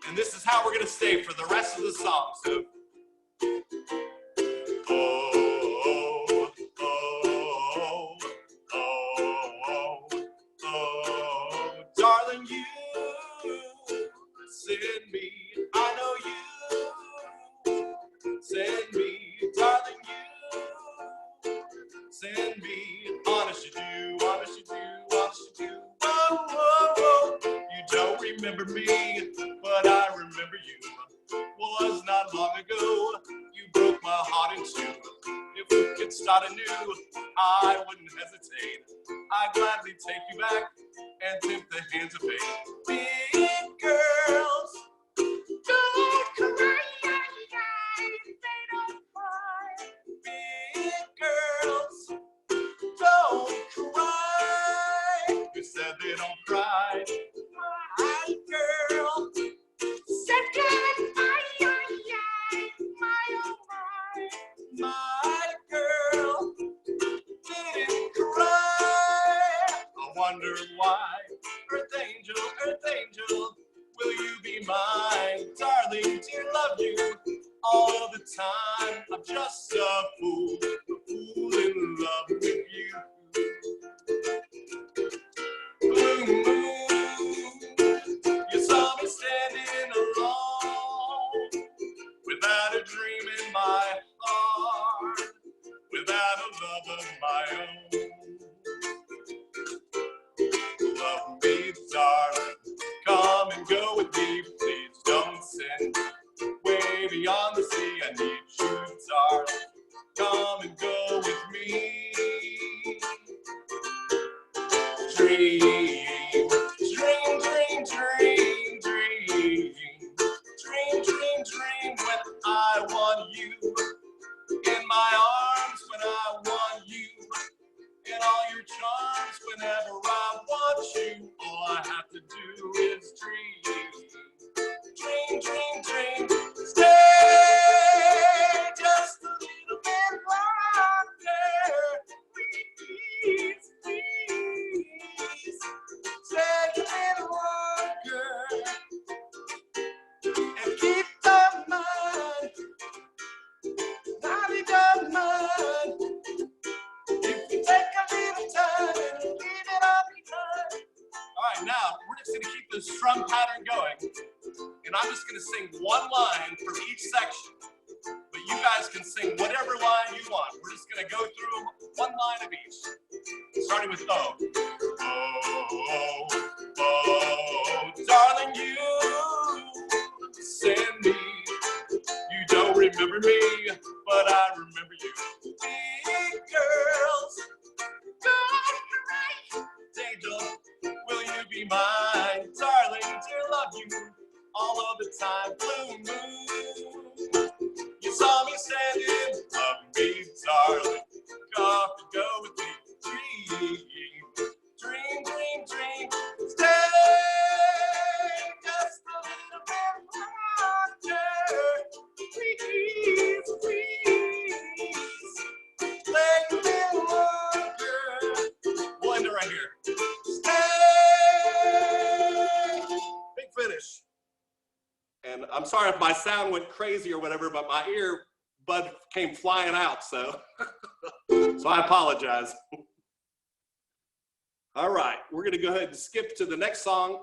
And this is how we're going to stay for the rest of the song. So, oh, Honest you do, honest you do, honest you do. Whoa, whoa, whoa. You don't remember me, but I remember you. Was not long ago, you broke my heart in two. If we could start anew, I wouldn't hesitate. I'd gladly take you back and tip the hands of fate. Big girls, don't cry, they don't cry. Big girls, don't cry. You said they don't cry. My girl said goodbye, my oh my. My girl didn't cry. I wonder why. Earth angel, will you be mine? Darling, dear, love you all the time. I'm just a fool in love with you. Blue moon, you saw me standing alone, without a dream in my heart, without a love of my own. Love me, darling, come and go with me, please don't send way beyond the sea. I need you, darling, come and go with me. Dream, dream, dream, dream, dream, dream, dream, dream when I want you in my arms, when I want you in all your charms, whenever I want you. All I have to do is dream, dream, dream, dream. Stay just a little bit longer, please, please. Stay a little longer and keep the mind, not the mind. If you take a little time and leave it all behind. All right, now we're just gonna keep this strum pattern going, and I'm just gonna sing one line from each section, but you guys can sing whatever line you want. We're just gonna go through one line of each, starting with O. Oh, oh, oh, darling, you send me. You don't remember me, but I remember you. Big girls, don't cry. Angel, will you be mine? Darling, dear, love you all of the time. Blue moon, you saw me standing. Love me, darling, come and go with me. Dream, dream, dream, dream. Stay just a little bit longer. Please, please. Stay a little longer. We'll end it right here. Stay. Big finish. And I'm sorry if my sound went crazy or whatever, but my ear bud came flying out, so so I apologize. All right, we're gonna go ahead and skip to the next song.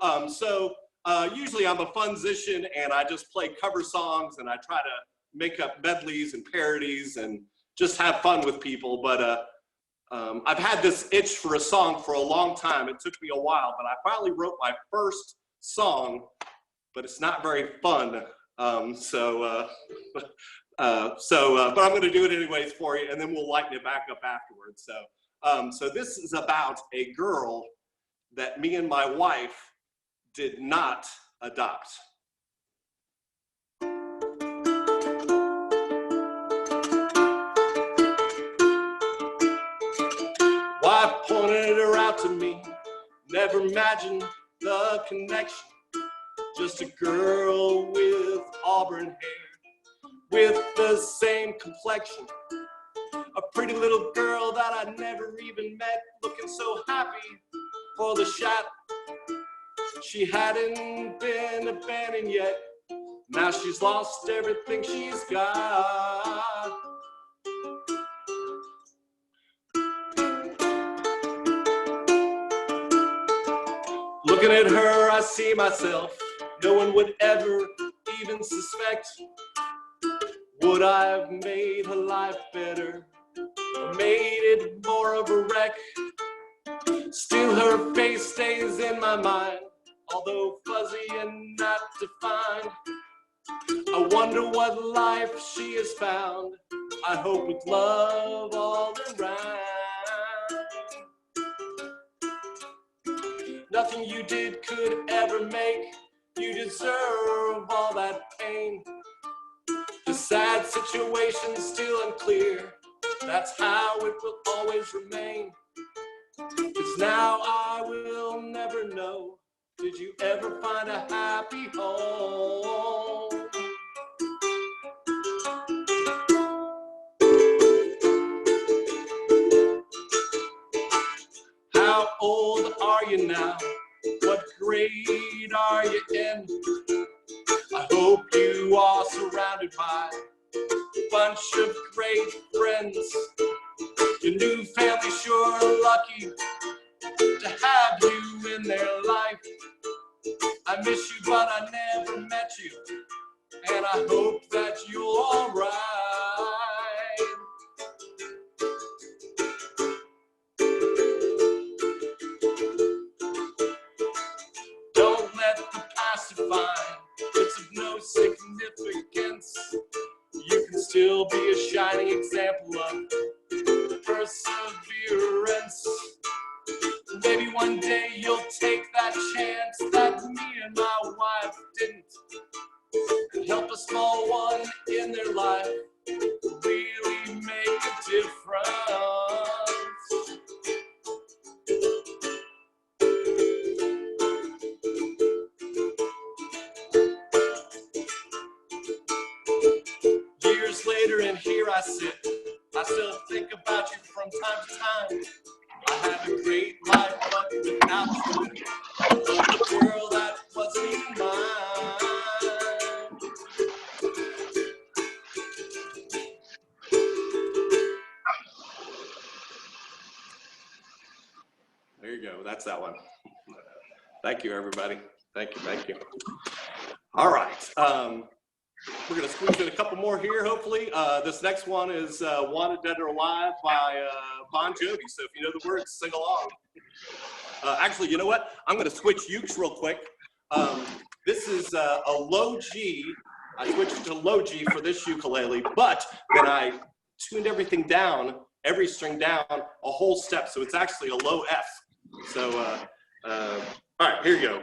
Usually I'm a funzician and I just play cover songs and I try to make up medleys and parodies and just have fun with people, but I've had this itch for a song for a long time. It took me a while, but I finally wrote my first song, but it's not very fun. But I'm going to do it anyways for you, and then we'll lighten it back up afterwards. So this is about a girl that me and my wife did not adopt. Wife pointed her out to me, never imagined the connection. Just a girl with auburn hair, with the same complexion. A pretty little girl that I never even met, looking so happy for the shot. She hadn't been abandoned yet, now she's lost everything she's got. Looking at her, I see myself. No one would ever even suspect. Would I have made her life better? Or what made it more of a wreck. Still her face stays in my mind, although fuzzy and not defined. I wonder what life she has found. I hope with love all around. Nothing you did could ever make you deserve all that pain. The sad situation's still unclear. That's how it will always remain. 'Cause now I will never know. Did you ever find a happy home? How old are you now? What grade are you in? I hope you are surrounded by a bunch of great friends. Your new family sure lucky to have you in their life. I miss you, but I never met you, and I hope that you're all right. Don't let the past define, it's of no significance. You can still be a shining example of perseverance. Maybe one day you'll take that chance that me and my wife didn't, and help a small one in their life really make a difference. Years later, and here I sit, I still think about you from time to time. I had a great life, but without you, the girl that wasn't mine. There you go. That's that one. Thank you, everybody. Thank you. Thank you. All right. We're going to squeeze in a couple more here, hopefully. This next one is Wanted Dead or Alive by Bon Jovi. So if you know the words, sing along. Actually, you know what? I'm going to switch ukes real quick. This is a low G. I switched to low G for this ukulele, but then I tuned everything down, every string down a whole step. So it's actually a low F. So, all right, here you go.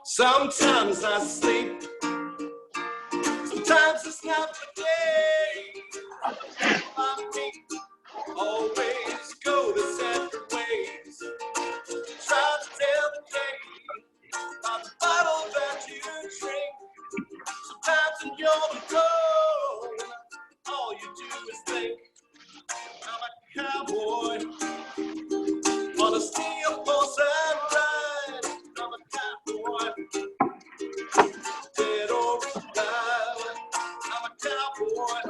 Sometimes I sleep, sometimes it's not the day. My feet always go the separate ways. Try to tell the day by the bottle that you drink. Sometimes when you're alone, all you do is think. I'm a cowboy on a steel horse and ride. I'm a cowboy. Dead or alive, I'm a cowboy.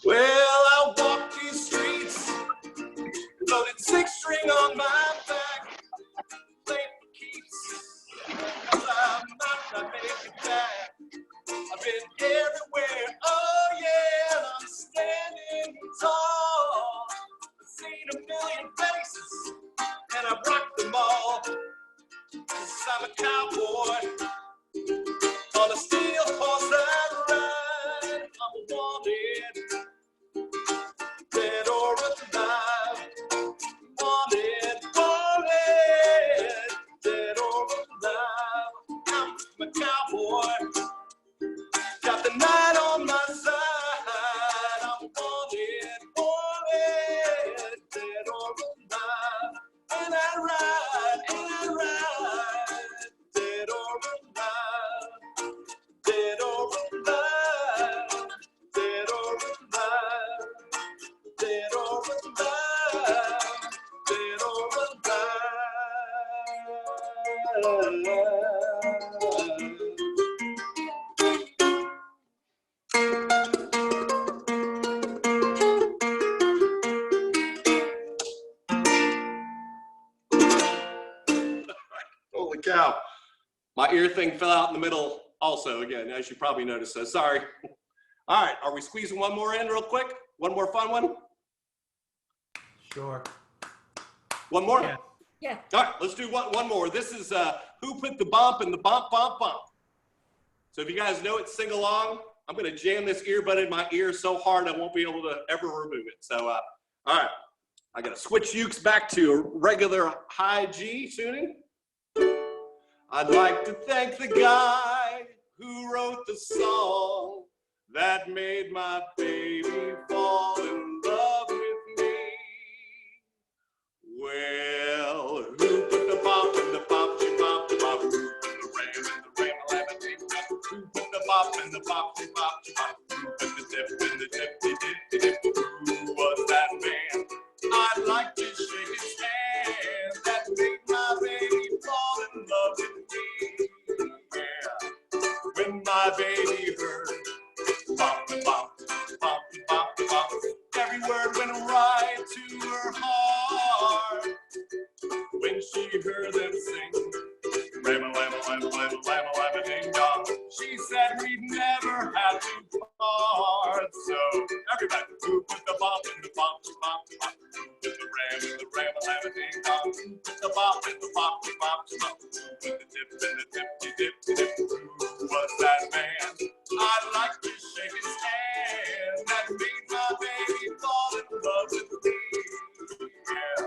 Well, I walk Loaded 6-string on my back. Play for keeps. 'Cause I might not make it back. I've been everywhere, oh yeah, and I'm standing tall. I've seen a million faces, and I've rocked them all. 'Cause I'm a cowboy on a steel horse that ride. I'm wanted, dead or alive. Wanted, wanted, dead or alive. I'm a cowboy. Got the night on my side. I'm wanted, wanted, dead or alive. And I ride, dead or alive, dead or alive, dead or alive, dead or alive, dead or alive. Holy cow. My ear thing fell out in the middle also again, as you probably noticed, so sorry. All right, are we squeezing one more in real quick? One more fun one? Sure. One more? Yeah. Yeah. All right, let's do one more. This is Who Put the Bump in the Bump, Bump, Bump. So if you guys know it, sing along. I'm gonna jam this earbud in my ear so hard I won't be able to ever remove it. So, all right, I gotta switch ukes back to a regular high G tuning. I'd like to thank the guy who wrote the song that made my baby fall in love with me. Well, who put the bop in the bop, she bop, the bop, who put the ram in the ram, lemon, who put the bop in the bop, she bop, she bop, who put the dip in the dip, dip, dip, dip, who was that man? I'd like to shake his hand that made my baby fall in love with me. Yeah, when my baby heard bop, bop, bop, bop, bop, every word went right to her heart. When she heard them sing, ram a lam a lam a lam a lam a lam a ding dong, she said we'd never have to part. So everybody, who put the bop in the bop, bop, bop, who put the ram in the ram a lam a ding dong, who put the bop in the bop, bop, bop, who put the dip in the dip, dip, dip, who was that man? I'd like to shake his hand that made my baby fall in love with me. Yeah.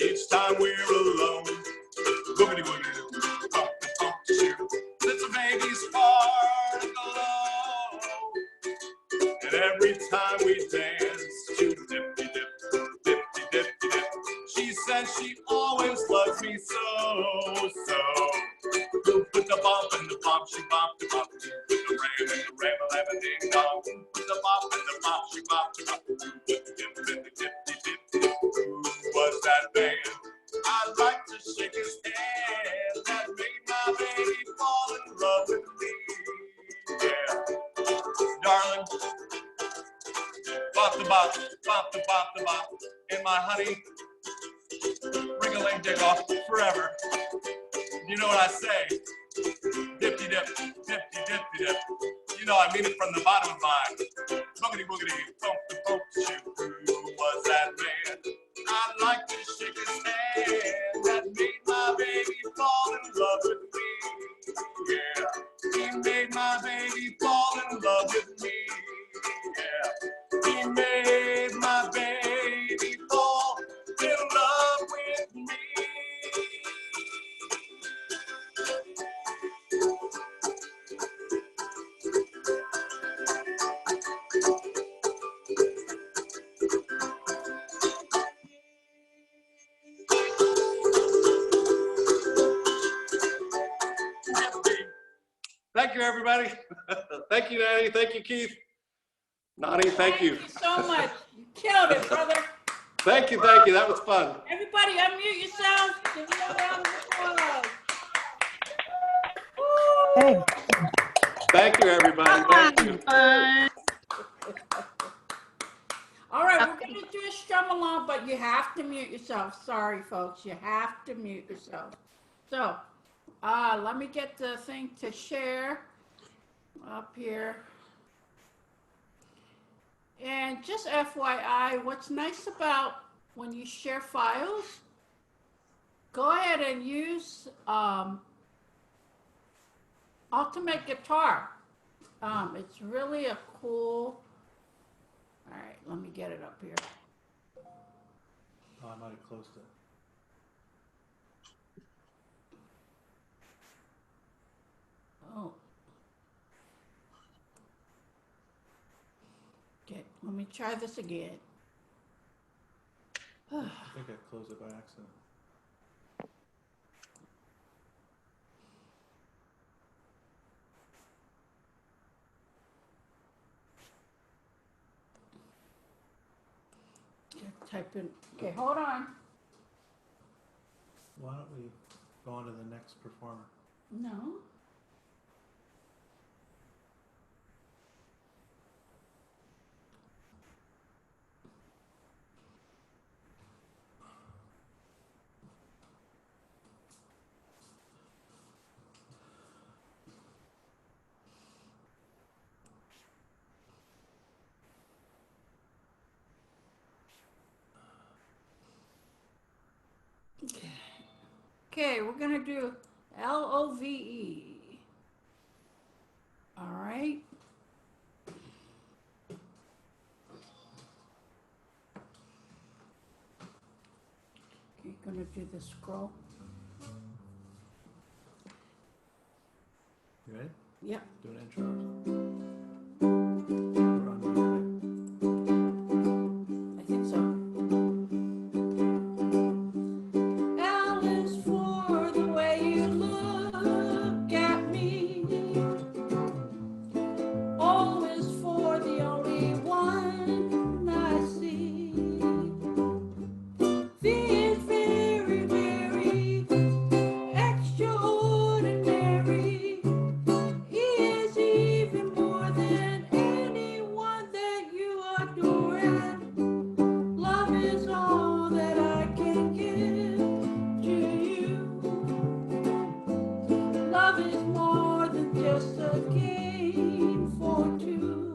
Each time we're alone, boogity boogity, bump, bump, shoot. Since the baby's part alone, and every time we dance to dippy dip, dippy dippy dip, she says she always loves me so. Who put the bump in the bump, she bump the bump. Who put the ram in the ram, a lam a ding dong. Who put the bump in the bump, she bump the bump. Who put the dip in the dippy dip, dip. Who was that man? I'd like to shake his hand that made my baby fall in love with me. Yeah, darling, bop the bop, bop the bop the bop, and my honey, ring-a-ling dig off forever. You know what I say? Dippy dip, dippy dippy dip. You know I mean it from the bottom of my boogity boogity, bump the bump shoot. Who was that man? I'd like to shake his hand that made my baby fall in love with me. Yeah, he made my baby fall in love with me. Yeah, he made my baby fall in love with me. Thank you, everybody. Thank you, Nanny. Thank you, Keith. Nani, thank you. Thank you so much. You killed it, brother. Thank you, thank you. That was fun. Everybody unmute yourselves. Give me a round of applause. Hey. Thank you, everybody. Thank you. All right, we're going to do a strum along, but you have to mute yourself. Sorry, folks. You have to mute yourself. So, let me get the thing to share up here. And just FYI, what's nice about when you share files, go ahead and use Ultimate Guitar. It's really a cool. All right, let me get it up here. Oh, I might have closed it. Oh. Okay, let me try this again. I think I closed it by accident. Type in. Okay, hold on. Why don't we go on to the next performer? No. Okay, we're gonna do LOVE. All right. Okay, gonna do the scroll. You ready? Yep. Do an intro. I think so. L is for the way you look at me. O is for the only one I see. V is very, very extraordinary. E is even more than anyone that you adore. And love is all that I can give to you. Love is more than just a game for two.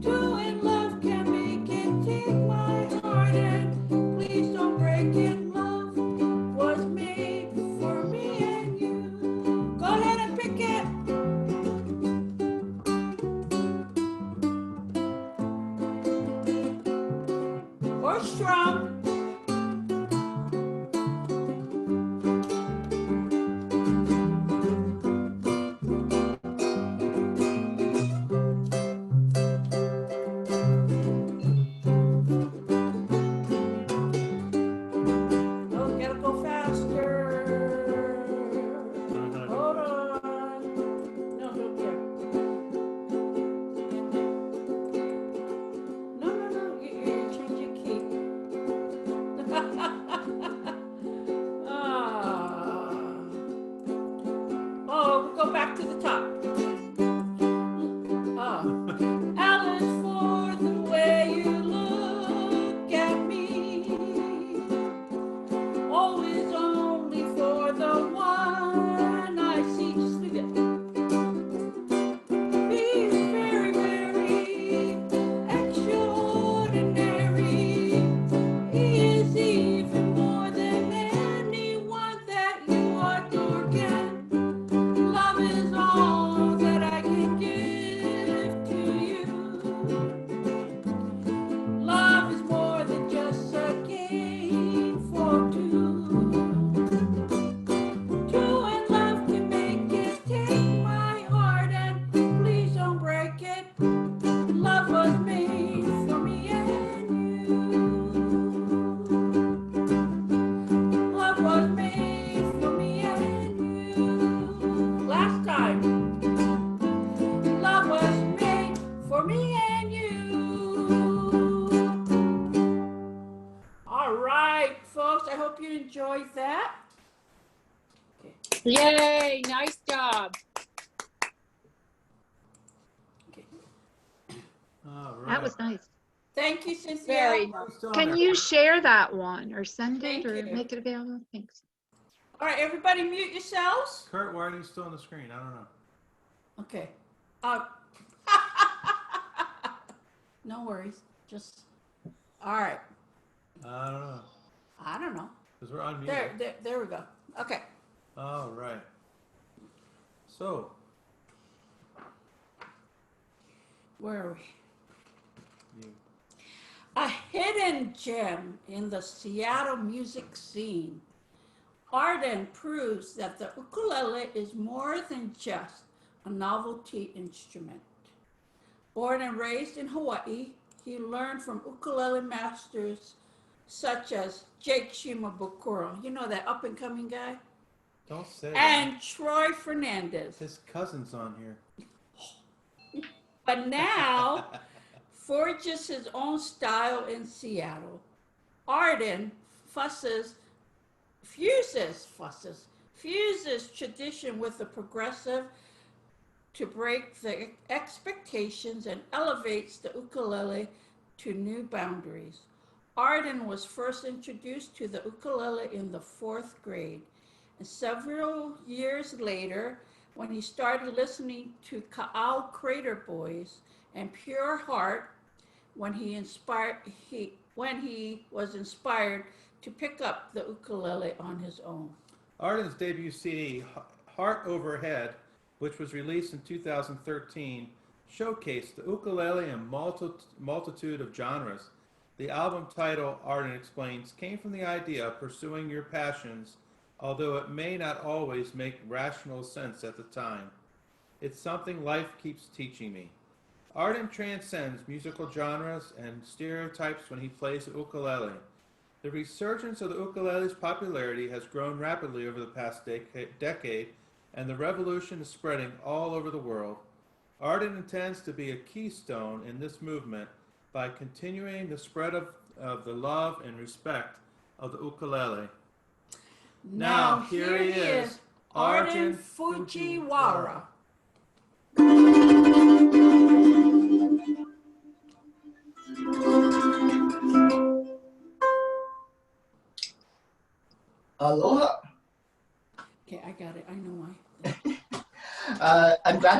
Two in love can make it. Take my heart and please don't break it. Love was made for me and you. Go ahead and pick it. Or strum. Oh, gotta go faster. Hold on. No, don't care. No, you change your key. Ah. Oh, we'll go back to the top. L is for the way you look at me. O is only for the one I see. Just leave it. V is very, very extraordinary. E is even more than anyone that you adore can. Love is all that I can give to you. Love is more than just a game for two. Two in love can make it. Take my heart and please don't break it. Love was made for me and you. Love was made for me and you. Last time. Love was made for me and you. All right, folks. I hope you enjoyed that. Yay, nice job. All That was nice. Thank you, Cynthia. Very nice. Who's still on Can there? you share that one or send Thank it or you. make it available? Thanks. All right, everybody mute yourselves. Kurt, why are you still on the screen? I don't know. Okay. No worries. Just, all right. I don't know. I don't know. Because we're unmuted. There we go. Okay. All right. So, Where are we? you. A hidden gem in the Seattle music scene. Arden proves that the ukulele is more than just a novelty instrument. Born and raised in Hawaii, he learned from ukulele masters such as Jake Shimabukuro, you know that up-and-coming guy, Don't say and that. Troy Fernandez. His cousin's on here. But now forges his own style in Seattle. Arden fuses tradition with the progressive to break the expectations and elevates the ukulele to new boundaries. Arden was first introduced to the ukulele in the 4th grade, and several years later, when he started listening to Ka'au Crater Boys and Pure Heart, when he was inspired to pick up the ukulele on his own. Arden's debut CD, Heart Overhead, which was released in 2013, showcased the ukulele in multitude of genres. The album title, Arden explains, came from the idea of pursuing your passions, although it may not always make rational sense at the time. It's something life keeps teaching me. Arden transcends musical genres and stereotypes when he plays the ukulele. The resurgence of the ukulele's popularity has grown rapidly over the past decade, and the revolution is spreading all over the world. Arden intends to be a keystone in this movement by continuing the spread of the love and respect of the ukulele. Now, here he is, Arden Fujiwara. Aloha. Okay, I got it. I know why. I'm glad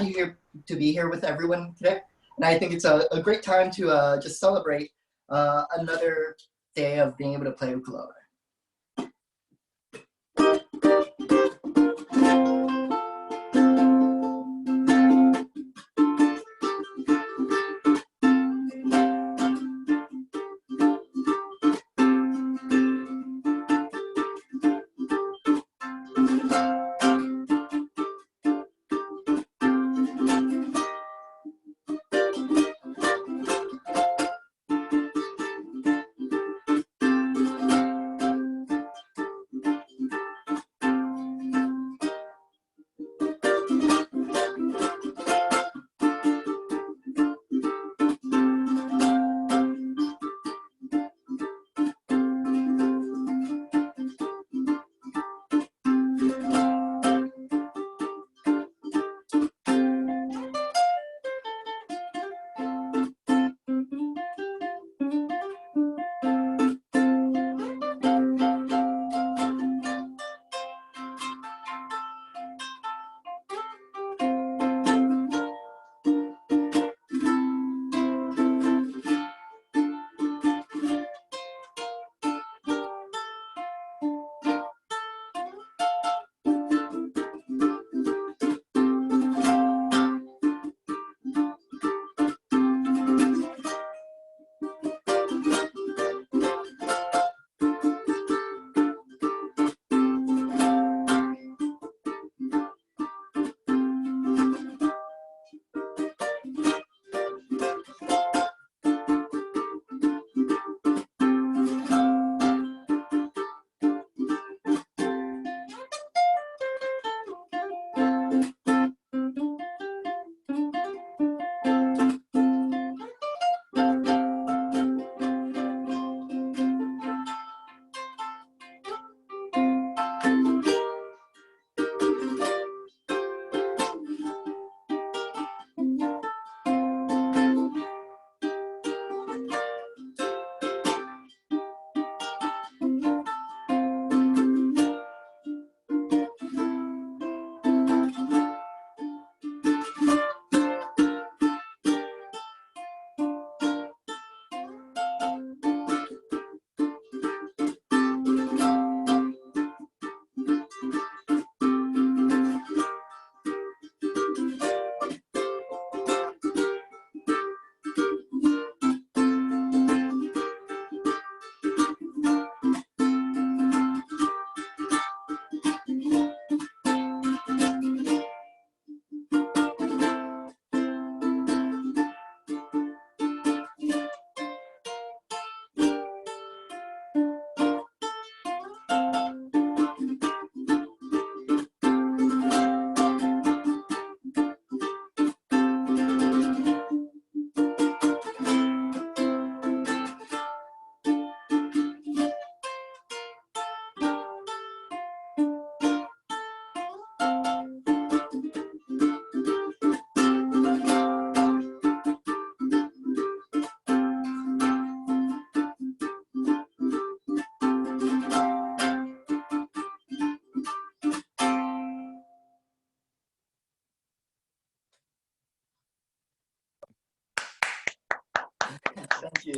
to be here with everyone today. And I think it's a great time to just celebrate another day of being able to play ukulele.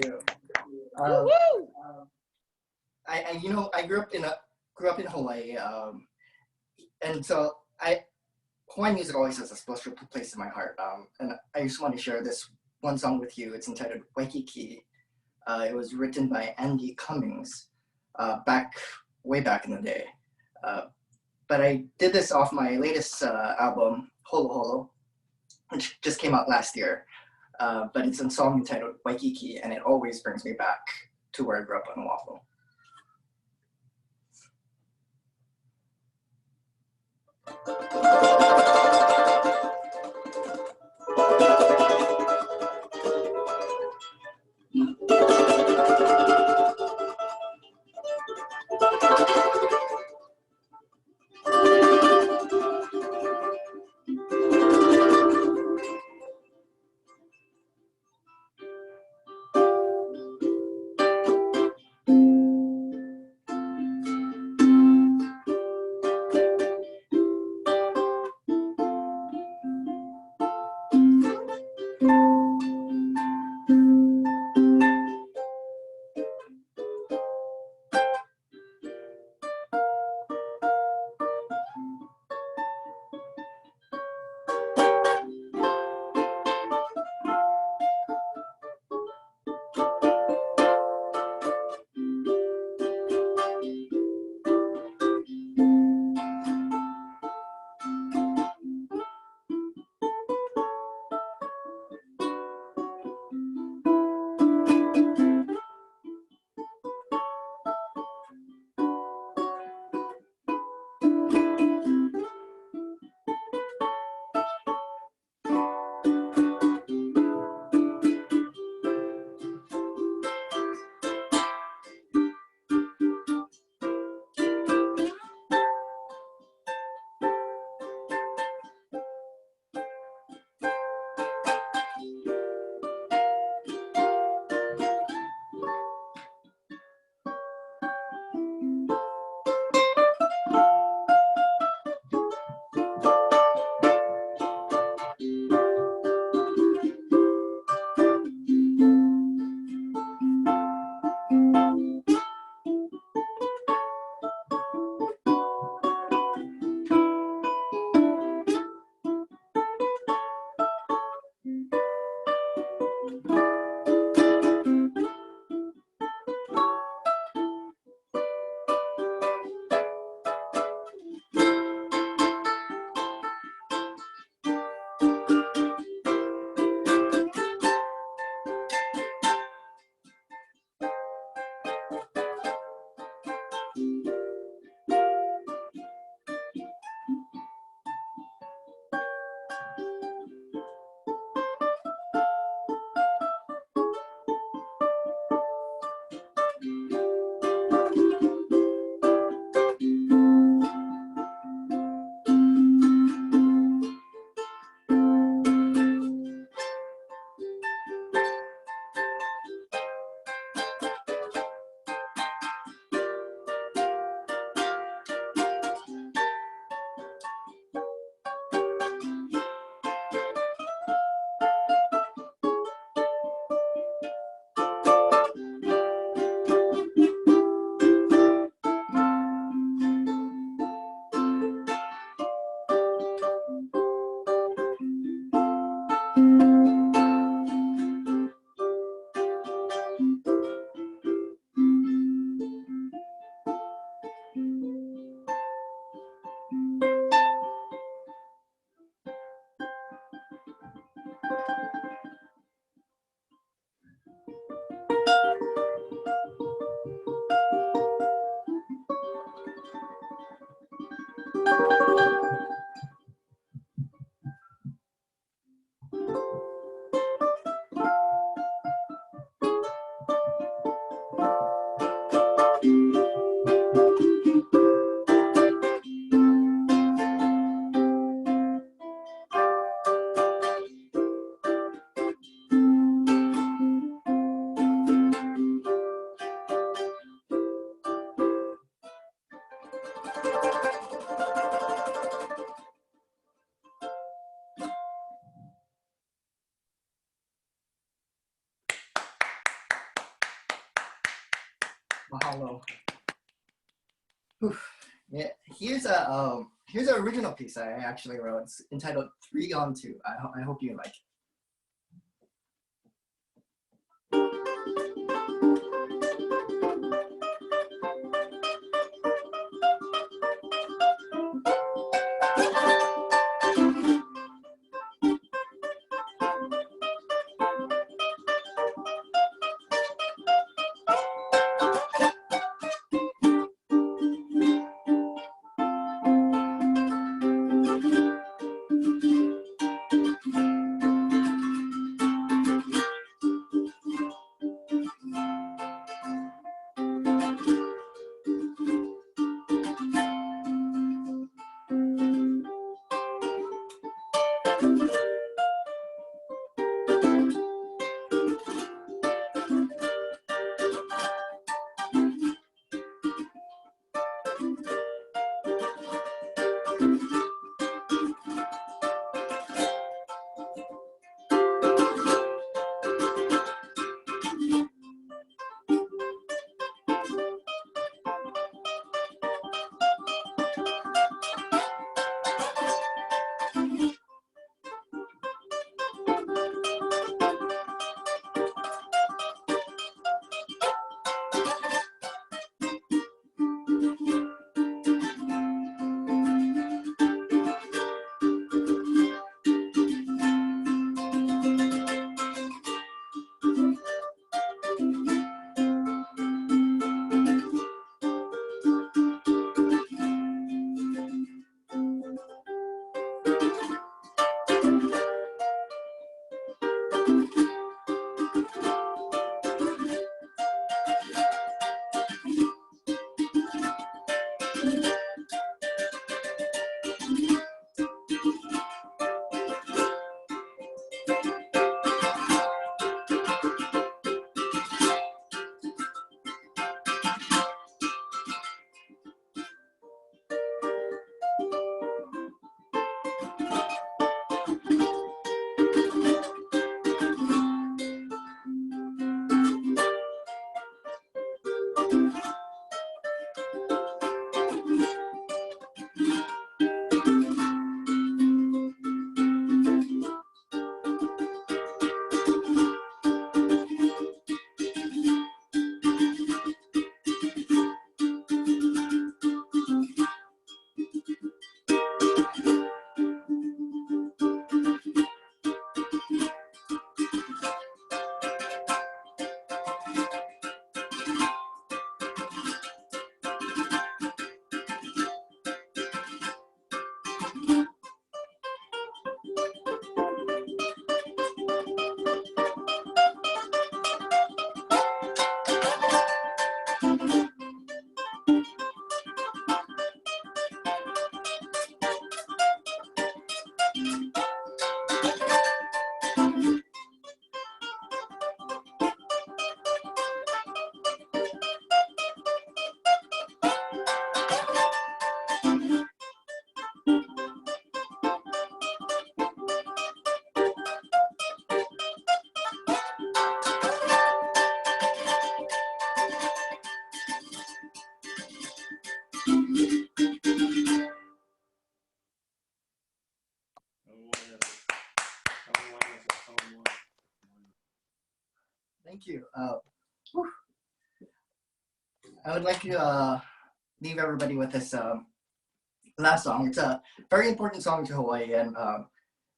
you. Woo-hoo! I grew up in Hawaii, and so Hawaiian music always has a special place in my heart. And I just want to share this one song with you. It's entitled Waikiki. It was written by Andy Cummings, way back in the day. But I did this off my latest album, Holo Holo, which just came out last year. But it's a song entitled Waikiki, and it always brings me back to where I grew up on Oahu. Mahalo. Whew. Yeah, here's an original piece I actually wrote. It's entitled 3 on 2. I hope you like it. Thank you. Whew. I would like to leave everybody with this last song. It's a very important song to Hawaii, and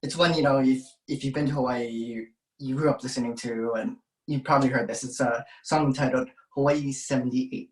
it's one, if you've been to Hawaii, you grew up listening to, and you've probably heard this. It's a song entitled Hawaii 78.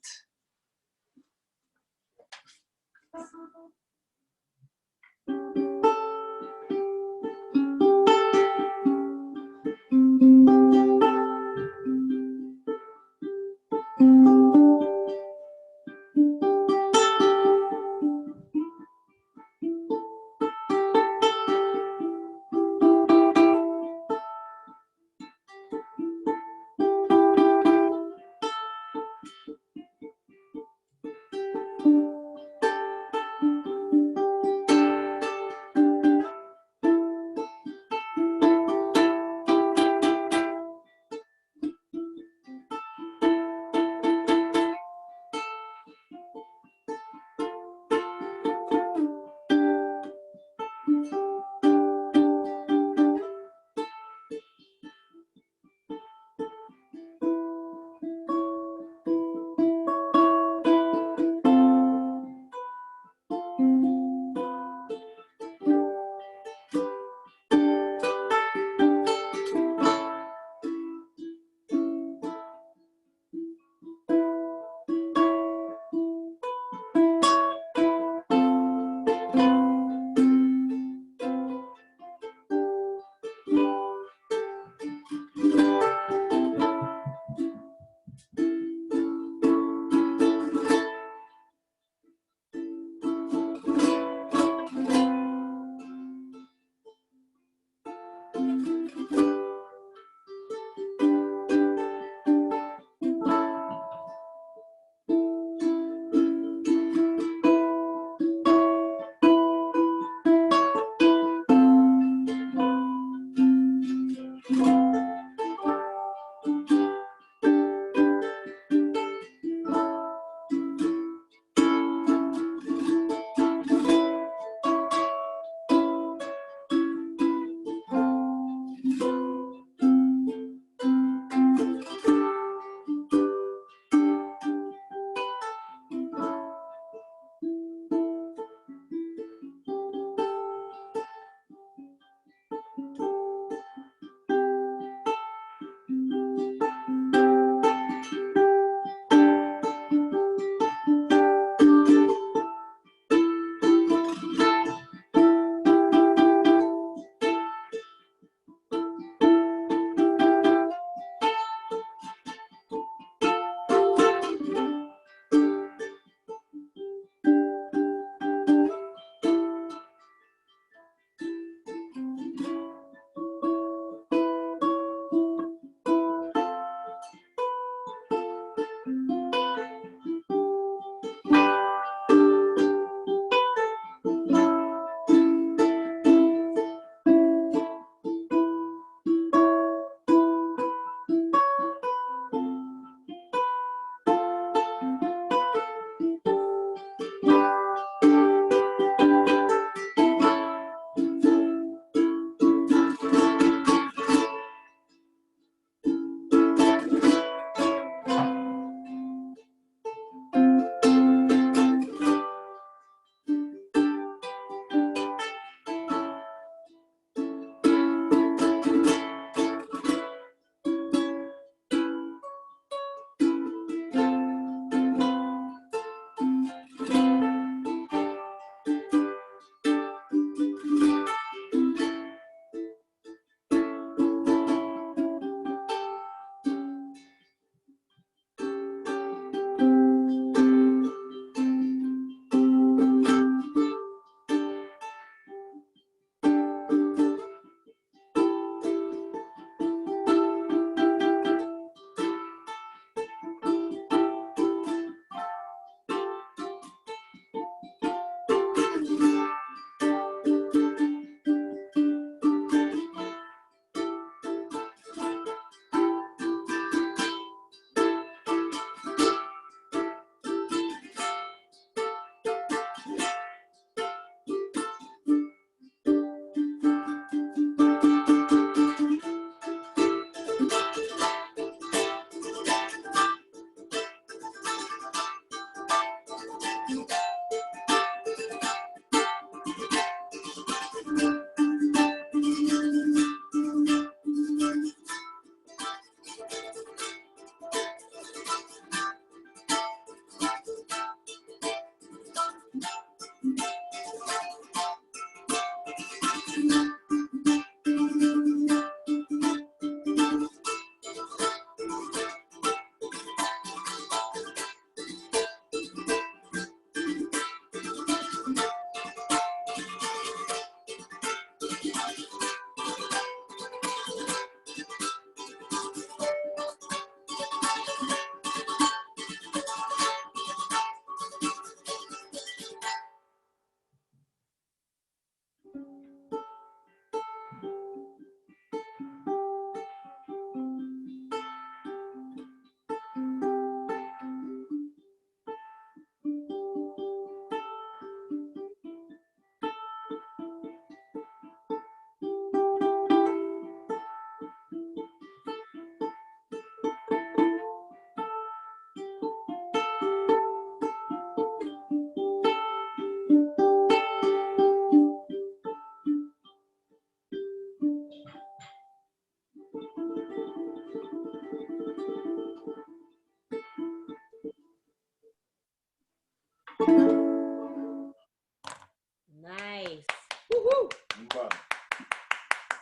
Nice. Woo-hoo. Beautiful.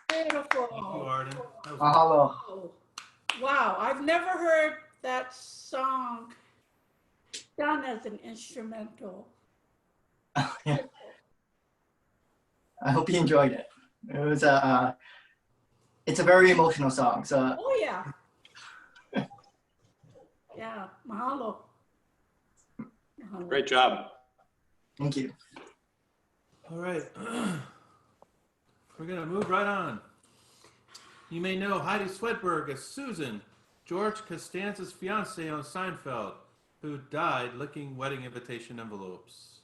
Beautiful. Thank you, Arden. That was Mahalo. Oh, wow, I've never heard that song done as an instrumental. Yeah. I hope you enjoyed it. It was it's a very emotional song. So Oh yeah. Yeah, mahalo. Mahalo. Great job. thank you. all right. We're gonna move right on. You may know Heidi Swedberg as Susan, George Costanza's fiance on Seinfeld, who died licking wedding invitation envelopes.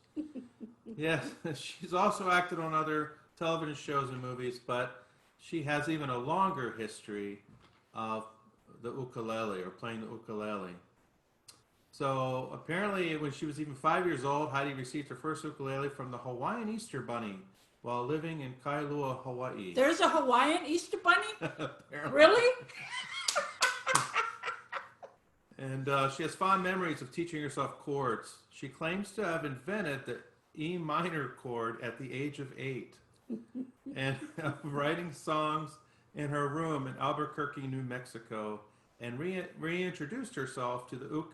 Yes, she's also acted on other television shows and movies, but she has even a longer history of the ukulele or playing the ukulele. So apparently, when she was even 5 years old, Heidi received her first ukulele from the Hawaiian Easter Bunny while living in Kailua, Hawaii. There's a Hawaiian Easter Bunny? Apparently. Really? And she has fond memories of teaching herself chords. She claims to have invented the E minor chord at the age of 8 and writing songs in her room in Albuquerque, New Mexico, and reintroduced herself to the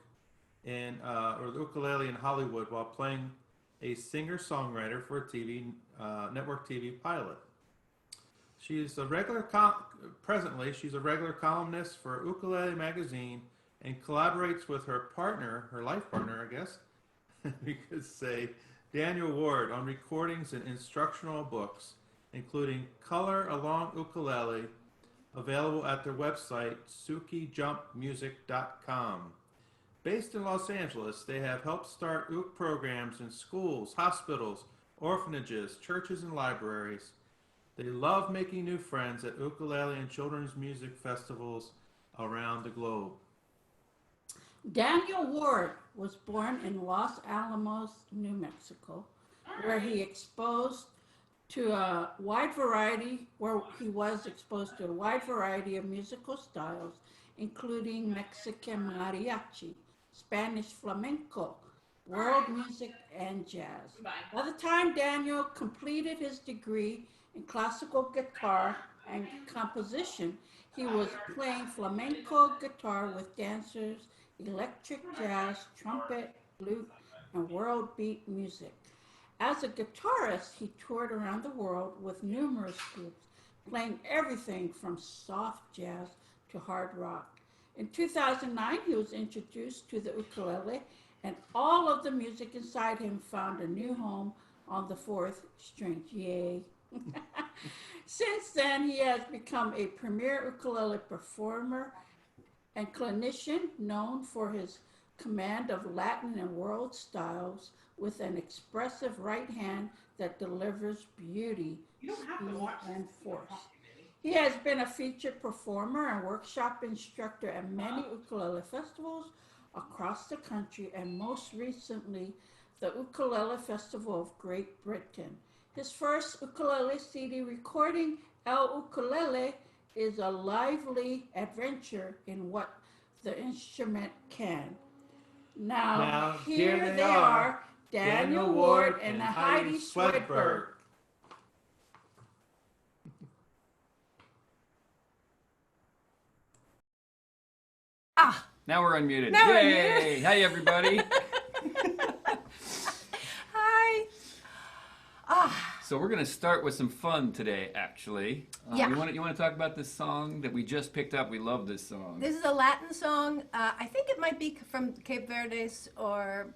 the ukulele in Hollywood while playing a singer-songwriter for a network TV pilot. She's a regular presently. She's a regular columnist for Ukulele Magazine and collaborates with her partner, her life partner, I guess, we could say, Daniel Ward, on recordings and instructional books, including Color Along Ukulele, available at their website, sukijumpmusic.com. Based in Los Angeles, they have helped start uk programs in schools, hospitals, orphanages, churches, and libraries. They love making new friends at ukulele and children's music festivals around the globe. Daniel Ward was born in Los Alamos, New Mexico, where he was exposed to a wide variety of musical styles, including Mexican mariachi, Spanish flamenco, world music, and jazz. By the time Daniel completed his degree in classical guitar and composition, he was playing flamenco guitar with dancers, electric jazz, trumpet, flute, and world beat music. As a guitarist, he toured around the world with numerous groups, playing everything from soft jazz to hard rock. In 2009, he was introduced to the ukulele, and all of the music inside him found a new home on the fourth string. Yay. Since then, he has become a premier ukulele performer and clinician known for his command of Latin and world styles with an expressive right hand that delivers beauty, speed, and force. He has been a featured performer and workshop instructor at many ukulele festivals across the country, and most recently, the Ukulele Festival of Great Britain. His first ukulele CD recording, El Ukulele, is a lively adventure in what the instrument can. Now here they are, Daniel Ward and Heidi Swedberg. Now we're unmuted. Now we're Yay! unmuted. Hi, everybody. Hi. So we're going to start with some fun today, actually. Yeah. You want to talk about this song that we just picked up? We love this song. This is a Latin song. I think it might be from Cape Verdes or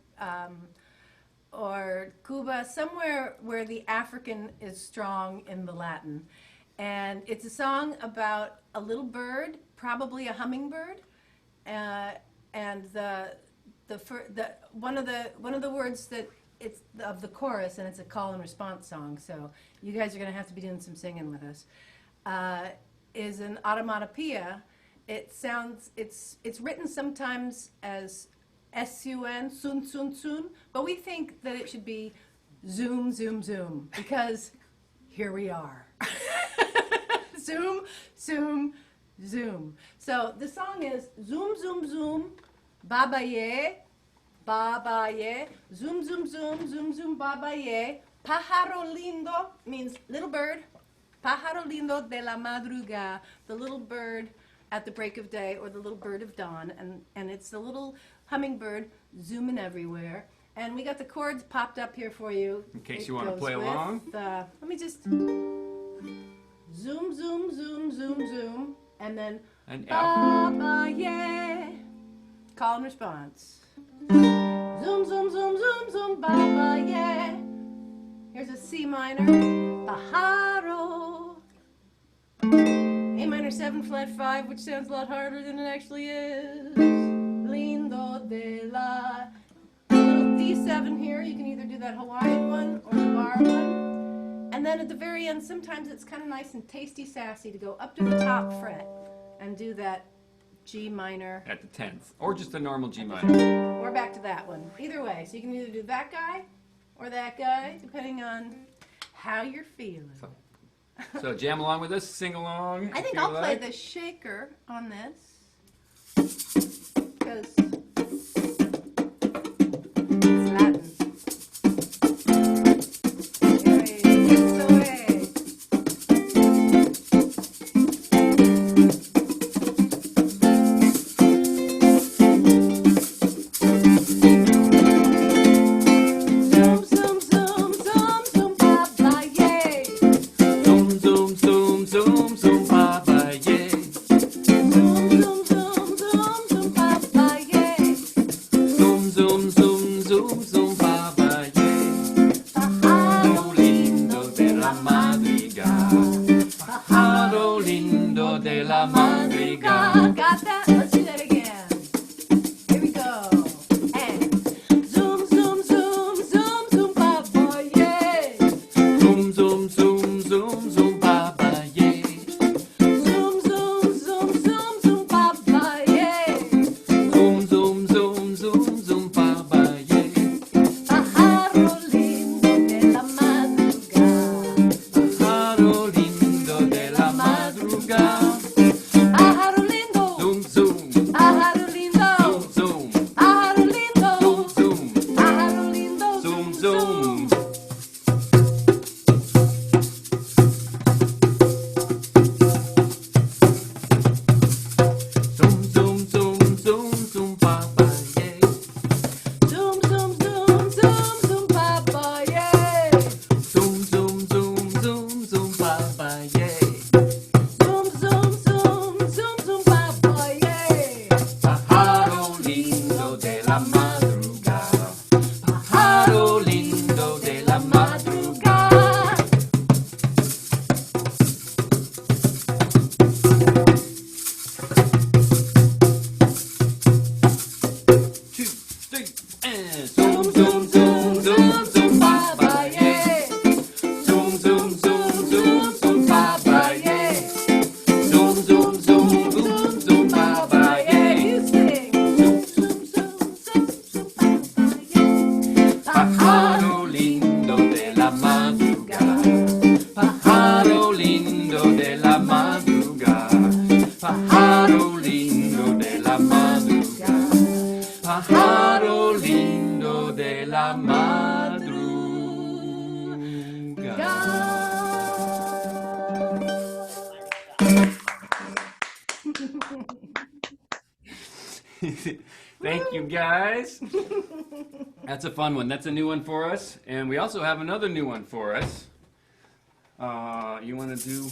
Cuba, somewhere where the African is strong in the Latin. And it's a song about a little bird, probably a hummingbird, and one of the words that it's of the chorus, and it's a call and response song. So you guys are going to have to be doing some singing with us. Is an automatopoeia. It's written sometimes as S-U-N, sun, sun, sun, but we think that it should be zoom, zoom, zoom, because here we are. Zoom, zoom, zoom. So the song is zoom, zoom, zoom, babaye, Babaye. Zoom, zoom, zoom, zoom, zoom, babaye. Pájaro lindo means little bird. Pájaro lindo de la madruga, the little bird at the break of day, or the little bird of dawn. And it's the little hummingbird zooming everywhere. And we got the chords popped up here for you. In case It you want to goes play with along. let me just zoom, zoom, zoom, zoom, zoom. And then And babaye. Call and response. Zoom, zoom, zoom, zoom, zoom, babaye. Here's a C minor. Pájaro. A minor 7 flat 5, which sounds a lot harder than it actually is. Lindo de la. A little D7 here. You can either do that Hawaiian one or the bar one. And then at the very end, sometimes it's kind of nice and tasty sassy to go up to the top fret and do that G minor. At the 10th. Or just a normal G minor. Or back to that one. Either way. So you can either do that guy or that guy, depending on how you're feeling. So jam along with us, sing along. I think if you I'll play like. the shaker on this. Because it's Latin. Got that? Let's do that again. Here we go. And zoom, zoom, zoom, zoom, zoom, baba, yeah. Zoom, zoom, zoom, zoom, zoom, baba, yeah. Zoom, zoom, zoom, zoom, zoom, baba, yeah. Zoom, zoom, zoom, zoom, zoom, baba, yeah. Pájaro lindo de la madrugada. Pájaro lindo de la madrugada. Pájaro lindo. Zoom, zoom. Pájaro lindo. Zoom, zoom. Pájaro lindo. Zoom, zoom. Pájaro lindo. Zoom, zoom. Zoom, zoom, zoom, zoom, zoom, baba, yeah. Zoom, zoom, zoom, zoom, zoom, baba, yeah. Zoom, zoom, zoom, zoom, zoom, baba, yeah. Zoom, zoom, zoom, zoom, zoom, baba, yeah. Pájaro lindo de la madrugada. Pájaro lindo de la madrugada. 2, 3, and zoom, zoom, zoom, zoom, zoom, baba, yeah. Zoom, zoom, zoom, zoom, zoom, baba, yeah. Zoom, zoom, zoom, zoom, zoom, baba, yeah. You sing. Zoom, zoom, zoom, zoom, zoom, baba, yeah. Pájaro lindo de la madrugada. Pájaro lindo de la madrugada. Pájaro lindo de la madrugada. Pájaro lindo de la madrugada. Thank you, guys. That's a fun one. That's a new one for us. And we also have another new one for us. You want to do?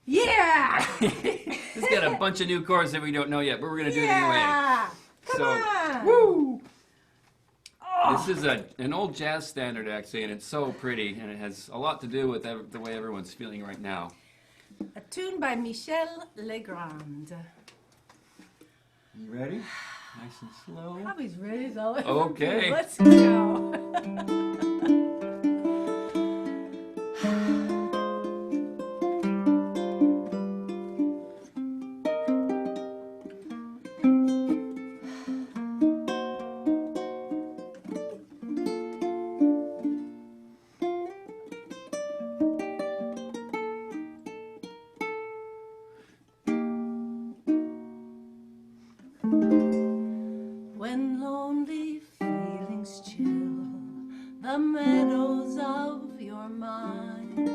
Yeah. It's got a bunch of new chords that we don't know yet, but we're going to do it anyway. Yeah. Come on. Woo! This is an old jazz standard, actually, and it's so pretty, and it has a lot to do with the way everyone's feeling right now. A tune by Michel Legrand. You ready? Nice and slow. Probably as ready as I'll ever Okay. be. Let's go. When lonely the meadows of your mind.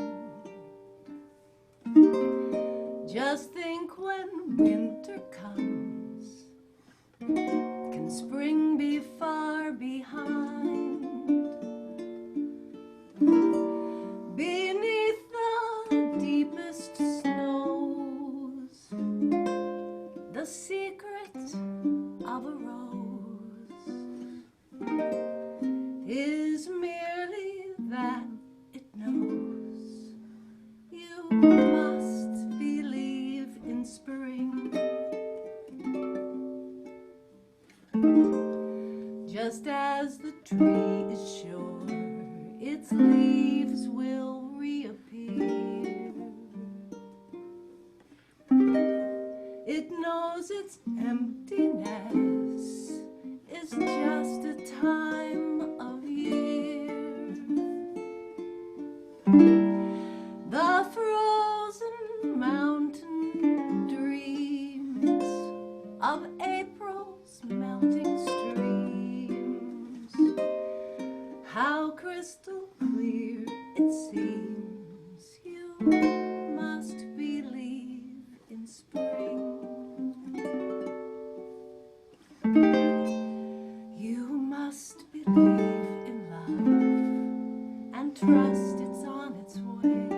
Just think when winter comes, can spring be far behind? Beneath the deepest snows, the secret of a rose is merely that it knows you must believe in spring. Just as the tree is sure its leaves will reappear, it knows its emptiness is just a time of year. The frozen mountain dreams of April's melting streams, how crystal clear it seems you must believe in spring. You must believe in love and trust it's on its way.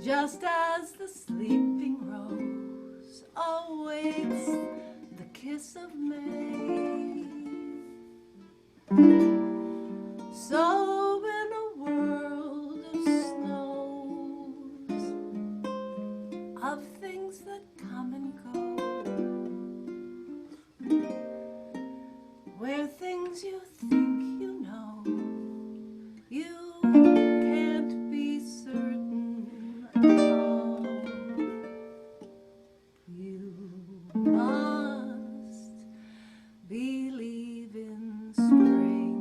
Just as the sleeping rose awaits the kiss of May, so in a world of snows, of things that come and go, where things you think you know, you can't be certain of. You must believe in spring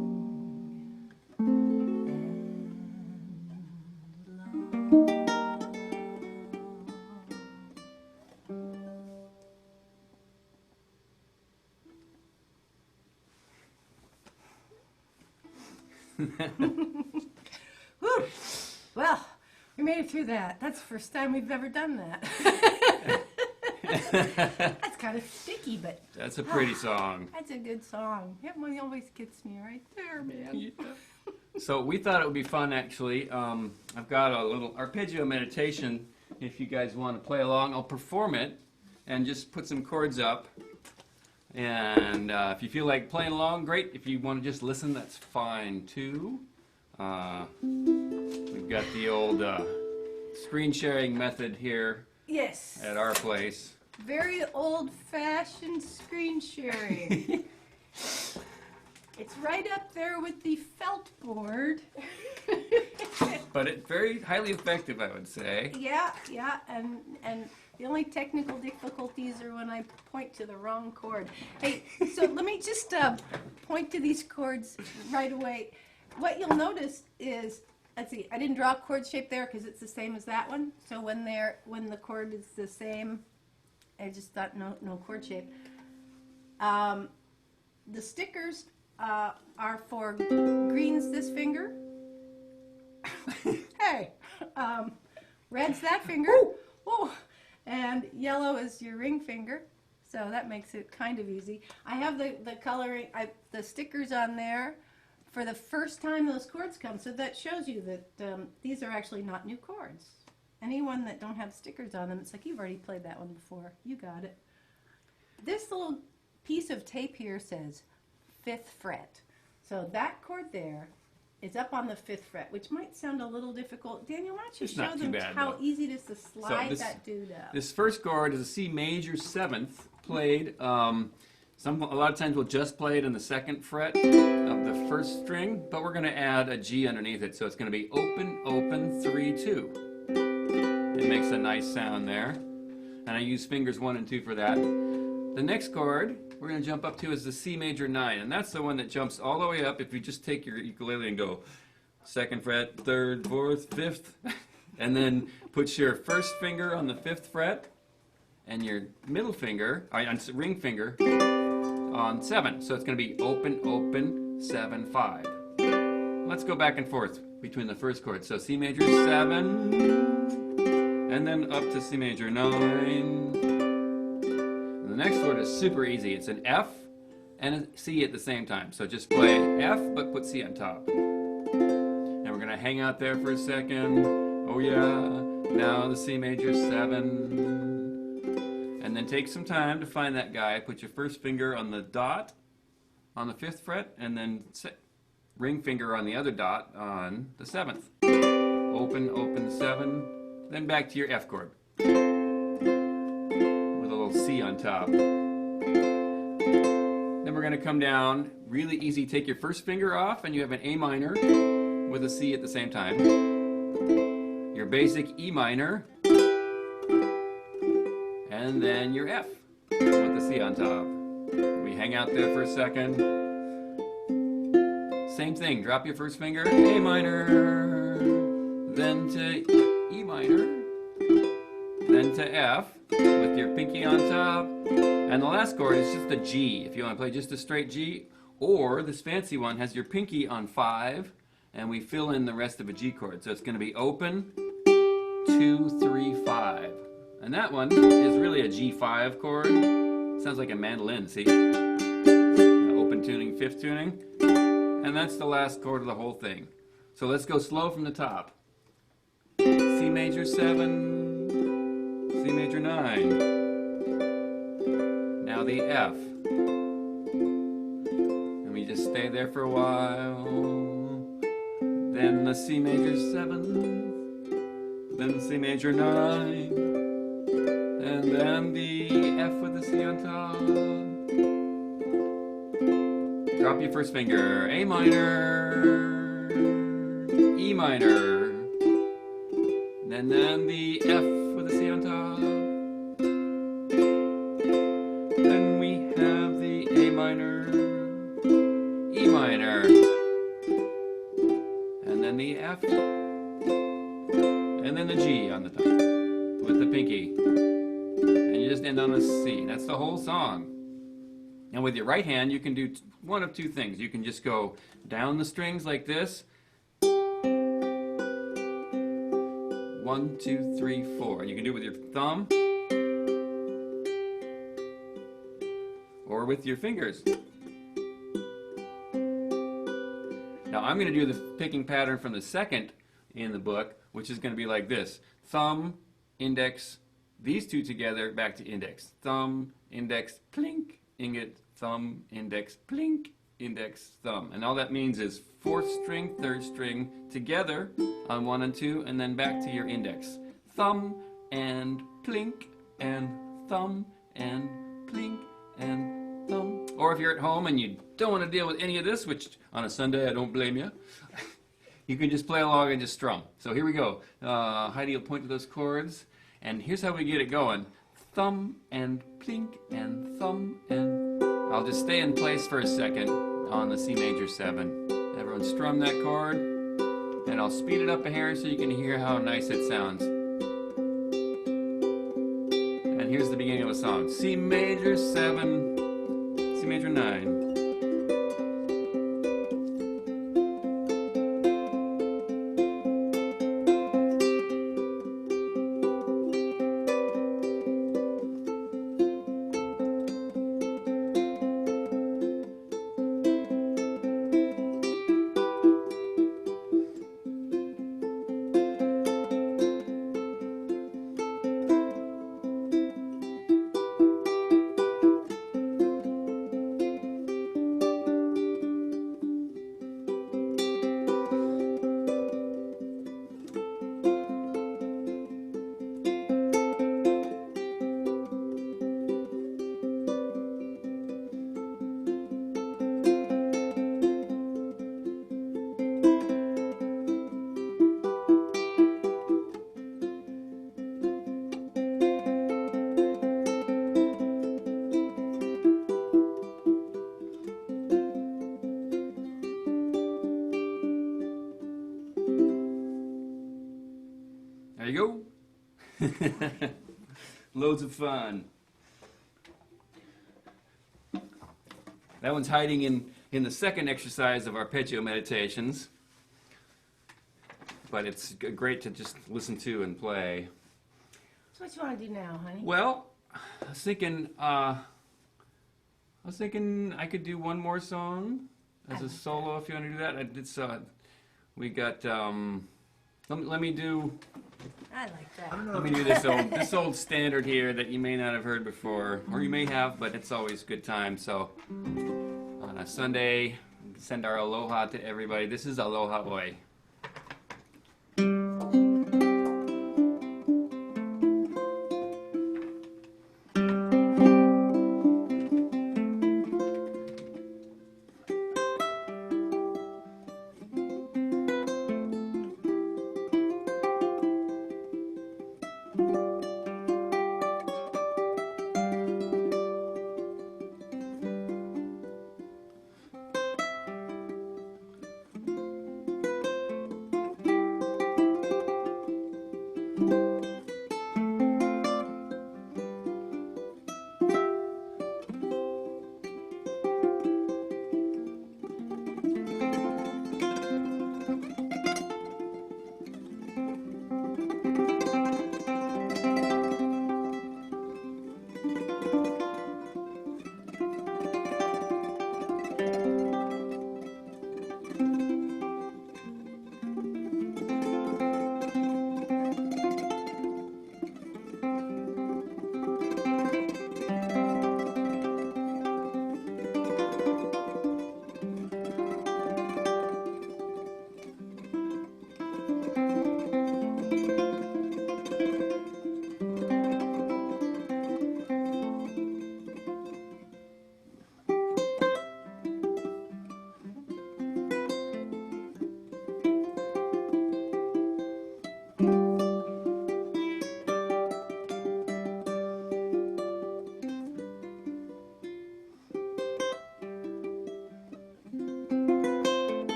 and Whew. Well, we made it through that. That's the first time we've ever done that. That's kind of sticky, but That's a pretty song. that's a good song. That one always gets me right there, man. So we thought it would be fun, actually. I've got a little arpeggio meditation. If you guys want to play along, I'll perform it and just put some chords up. And if you feel like playing along, great. If you want to just listen, that's fine too. We've got the old screen sharing method here Yes. at our place. Very old-fashioned screen sharing. It's right up there with the felt board. But it's very highly effective, I would say. Yeah, and the only technical difficulties are when I point to the wrong chord. Hey, so let me just point to these chords right away. What you'll notice is, let's see, I didn't draw a chord shape there because it's the same as that one. So when the chord is the same, I just thought no chord shape. The stickers are for green's this finger. Hey, red's that finger. Whoa. And yellow is your ring finger. So that makes it kind of easy. I have the coloring, the stickers on there for the first time those chords come. So that shows you that these are actually not new chords. Anyone that don't have stickers on them, it's like you've already played that one before. You got it. This little piece of tape here says 5th fret. So that chord there is up on the 5th fret, which might sound a little difficult. Daniel, why don't you It's show not too them bad, how though. easy it is to slide this- that dude up. This first chord is a C major 7th played. A lot of times we'll just play it in the 2nd fret of the first string, but we're going to add a G underneath it. So it's going to be open, open, 3, 2. It makes a nice sound there. And I use fingers 1 and 2 for that. The next chord we're going to jump up to is the C major 9, and that's the one that jumps all the way up if you just take your ukulele and go 2nd fret, 3rd, 4th, 5th, and then put your first finger on the 5th fret and your middle finger, ring finger, on 7. So it's going to be open, open, 7, 5. Let's go back and forth between the first chord. So C major 7, and then up to C major 9. And the next chord is super easy. It's an F and a C at the same time. So just play F, but put C on top. And we're going to hang out there for a second. Oh yeah, now the C major 7. And then take some time to find that guy. Put your first finger on the dot on the 5th fret, and then ring finger on the other dot on the 7th. Open, open, 7. Then back to your F chord with a little C on top. Then we're going to come down, really easy. Take your first finger off and you have an A minor with a C at the same time. Your basic E minor, and then your F with the C on top. We hang out there for a second. Same thing, drop your first finger, A minor, then to E minor, then to F with your pinky on top, and the last chord is just a G. If you want to play just a straight G, or this fancy one has your pinky on 5, and we fill in the rest of a G chord. So it's going to be open, 2, 3, 5. And that one is really a G5 chord. Sounds like a mandolin, see? Open tuning, 5th tuning. And that's the last chord of the whole thing. So let's go slow from the top. C major 7, C major 9. Now the F. And we just stay there for a while. Then the C major 7, then C major 9, and then the F with the C on top. Drop your first finger, A minor, E minor, and then the F with the C on top. Then we have the A minor, E minor, and then the F, and then the G on the top with the pinky. And you just end on a C. That's the whole song. And with your right hand, you can do one of two things. You can just go down the strings like this. 1, 2, 3, 4. And you can do it with your thumb or with your fingers. Now I'm going to do the picking pattern from the second in the book, which is going to be like this. Thumb, index, these two together, back to index. Thumb, index, plink, ingot, thumb, index, plink, index, thumb. And all that means is 4th string, 3rd string together on 1 and 2, and then back to your index. Thumb and plink and thumb and plink and thumb. Or if you're at home and you don't want to deal with any of this, which on a Sunday I don't blame you, you can just play along and just strum. So here we go. Heidi will point to those chords, and here's how we get it going. Thumb and plink and thumb and... I'll just stay in place for a second on the C major 7. Everyone strum that chord, and I'll speed it up a hair so you can hear how nice it sounds. And here's the beginning of a song. C major 7, C major 9. There you go. Loads of fun. That one's hiding in the second exercise of arpeggio meditations. But it's great to just listen to and play. So what you want to do now, honey? Well, I was thinking I could do one more song as a solo if you want to do that. It's we got let me do. I like that. Let me do this old standard here that you may not have heard before, or you may have, but it's always a good time. So on a Sunday, send our aloha to everybody. This is Aloha Oi.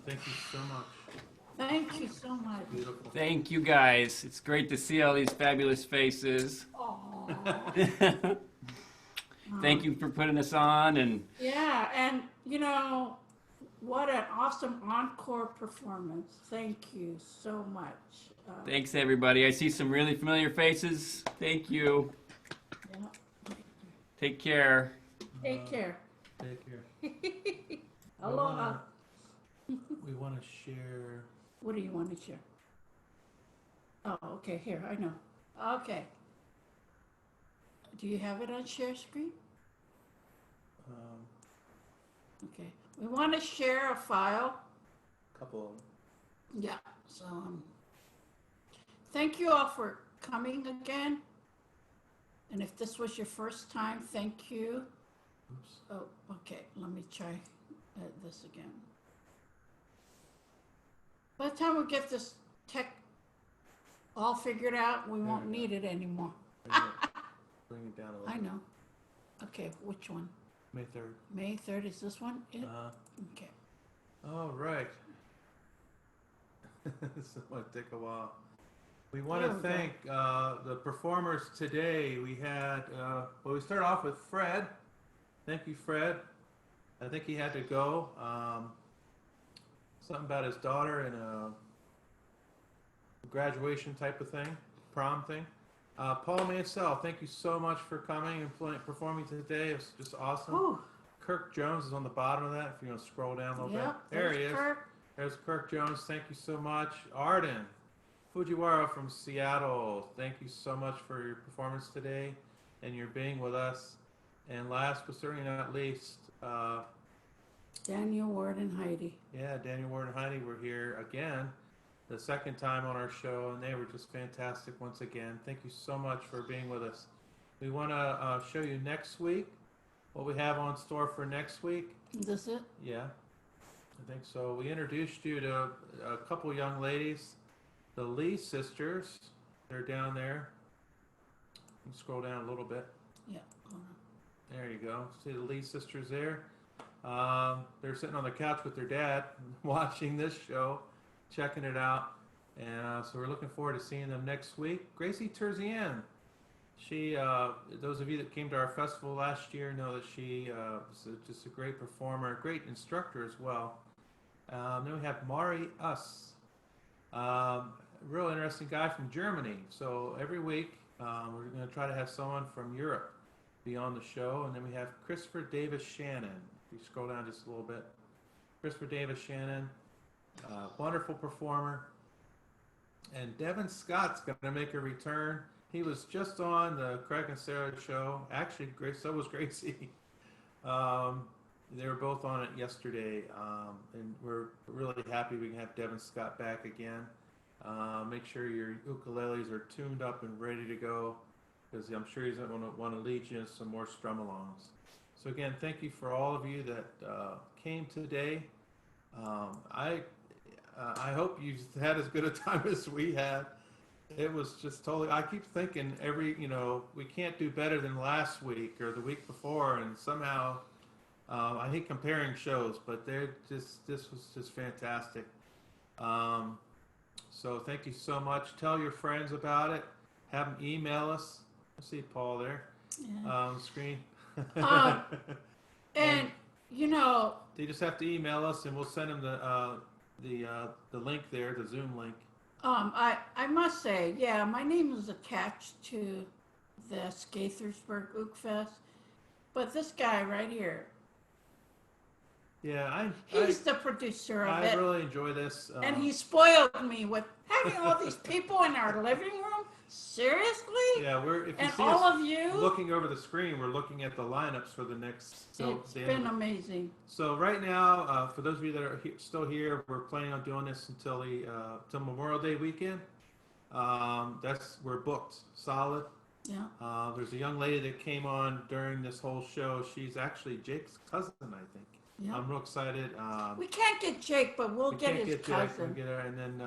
Thank you so much. Thank you so much. Beautiful. Thank you guys. It's great to see all these fabulous faces. Thank you for putting us on and Yeah, and you know, what an awesome encore performance. Thank you so much. thanks everybody. I see some really familiar faces. Thank you. Yeah. Take care. Take care. Take care. Aloha. We want to share. What do you want to share? Oh, okay, here, I know. Okay. Do you have it on share screen? Okay. We want to share a file. Couple of them. Yeah, so thank you all for coming again. And if this was your first time, thank you. Oops. Oh, okay, let me try this again. By the time we get this tech all figured out, we won't need it anymore. Bring it down a little. I know. Okay, which one? May 3rd. May 3rd, is this one it? Okay. All right. This might take a while. We want There to we go. thank the performers today. We had, well, we start off with Fred. Thank you, Fred. I think he had to go. Something about his daughter and a graduation type of thing. prom thing. Paul Mansell, thank you so much for coming and performing today. It was just awesome. Ooh. Kirk Jones is on the bottom of that. If you want to scroll down a little Yep, bit. There he there's is. Kirk. There's Kirk Jones. Thank you so much. Arden, Fujiwara from Seattle. Thank you so much for your performance today and your being with us. And last but certainly not least, Daniel, Ward, and Heidi. yeah, Daniel Ward and Heidi were here again, the second time on our show, and they were just fantastic once again. Thank you so much for being with us. We want to show you next week what we have on store for next week. Is this it? Yeah, I think so. We introduced you to a couple young ladies, the Lee sisters. They're down there. You can scroll down a little bit. Yeah. There you go. See the Lee sisters there? They're sitting on the couch with their dad watching this show, checking it out. And so we're looking forward to seeing them next week. Gracie Terzian. She, those of you that came to our festival last year know that she was just a great performer, great instructor as well. Then we have Mari Us, real interesting guy from Germany. So every week we're going to try to have someone from Europe be on the show. And then we have Christopher Davis Shannon. If you scroll down just a little bit. Christopher Davis Shannon, wonderful performer. And Devin Scott's going to make a return. He was just on the Craig and Sarah show. Actually, so was Gracie. They were both on it yesterday, and we're really happy we can have Devin Scott back again. Make sure your ukuleles are tuned up and ready to go, because I'm sure he's going to want to lead you in some more strum-alongs. So again, thank you for all of you that came today. I hope you had as good a time as we had. It was just totally, I keep thinking we can't do better than last week or the week before, and somehow, I hate comparing shows, but this was just fantastic. So thank you so much. Tell your friends about it. Have them email us. I see Paul there on the screen. And they just have to email us, and we'll send them the link there, the Zoom link. I must say, yeah, my name is attached to this Gaithersburg Ook Fest, but this guy right here, yeah, he's the producer of it. I really enjoy this. And he spoiled me with having all these people in our living room. Seriously? Yeah, if you and see all us of you looking over the screen, we're looking at the lineups for the next. It's been amazing. So right now, for those of you that are still here, we're planning on doing this until till Memorial Day weekend. We're booked solid. Yeah. There's a young lady that came on during this whole show. She's actually Jake's cousin, I think. Yeah. I'm real excited. We can't get Jake, but we'll get his cousin. Jake, we'll get her. And then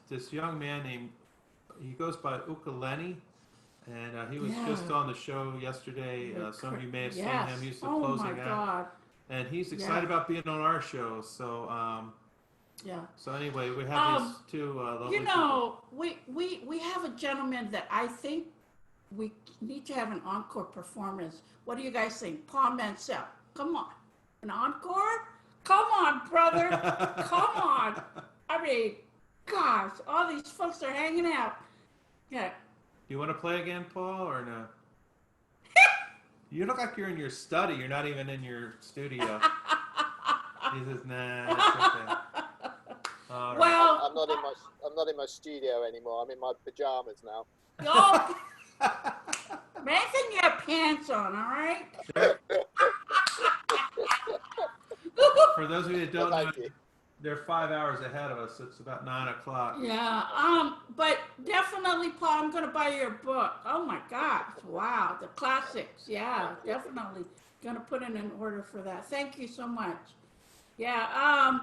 this young man he goes by Ukulele, and he was just on the show yesterday. Some of you may have seen him. He's the closing act. God. And he's excited about being on our show. So yeah. So anyway, we have these two lovely people. We have a gentleman that I think we need to have an encore performance. What do you guys think? Paul Mansell. Come on. An encore? Come on, brother. Come on. I mean, gosh, all these folks are hanging out. Yeah. Do you want to play again, Paul, or no? You look like you're in your study. You're not even in your studio. He says, nah, that's okay. All right. Well, I'm not in my studio anymore. I'm in my pajamas now. Oh, Nathan, you have pants on, all right? For those of you that don't know, they're 5 hours ahead of us. It's about 9 o'clock. Yeah, but definitely, Paul, I'm going to buy your book. Oh my gosh, wow, the classics. Yeah, definitely going to put in an order for that. Thank you so much. Yeah,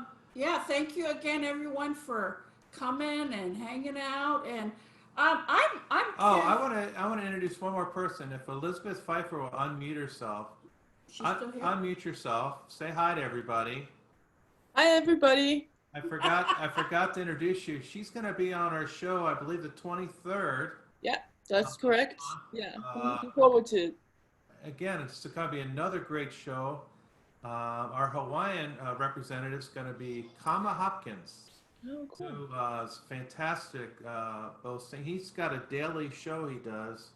thank you again, everyone, for coming and hanging out. And I want to introduce one more person. If Elizabeth Pfeiffer will unmute herself. Unmute yourself. Say hi to everybody. Hi, everybody. I forgot to introduce you. She's going to be on our show, I believe, the 23rd. Yeah, that's correct. Yeah, I'm looking forward to it. Again, it's going to be another great show. Our Hawaiian representative is going to be Kama Hopkins. Oh, cool. Two fantastic both sing. He's got a daily show he does.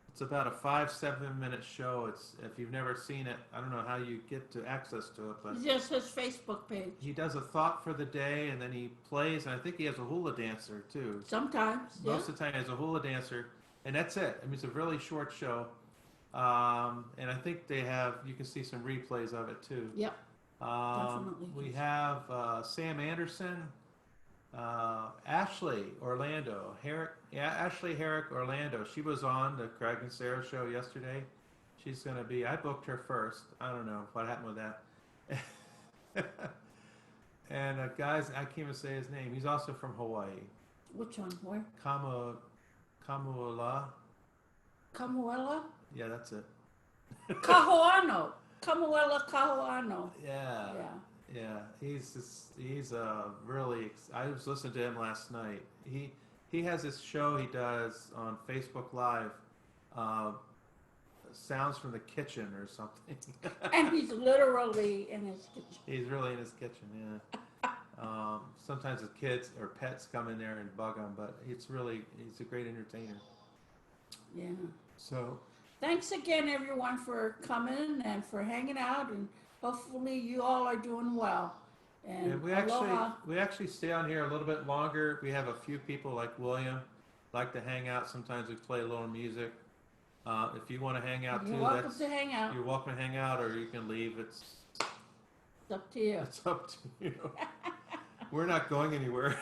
It's about a 5-7 minute show. It's if you've never seen it, I don't know how you get to access to it, but It's just his Facebook page. he does a thought for the day, and then he plays. And I think he has a hula dancer too. Sometimes, Most of the time, he has a hula dancer, and that's it. I mean, it's a really short show, and I think they have. You can see some replays of it too. Yep. Definitely. We have Sam Anderson, Ashley Orlando, Ashley Herrick Orlando. She was on the Craig and Sarah show yesterday. She's going to be. I booked her first. I don't know what happened with that. And guys, I can't even say his name. He's also from Hawaii. Which one? Where? Kamuala. Kamuela? Yeah, that's it. Kahuano. Kamuela Kahuano. Yeah. Yeah. Yeah, he's really. I was listening to him last night. He has this show he does on Facebook Live, sounds from the kitchen or something. And he's literally in his kitchen. He's really in his kitchen. Yeah. Sometimes the kids or pets come in there and bug him, but he's a great entertainer. Yeah. So. Thanks again, everyone, for coming and for hanging out, and hopefully you all are doing well. And we actually stay on here a little bit longer. We have a few people like William like to hang out. Sometimes we play a little music. If you want to hang out too, you're welcome to hang out. You're welcome to hang out, or you can leave. It's up to you. It's up to you. We're not going anywhere.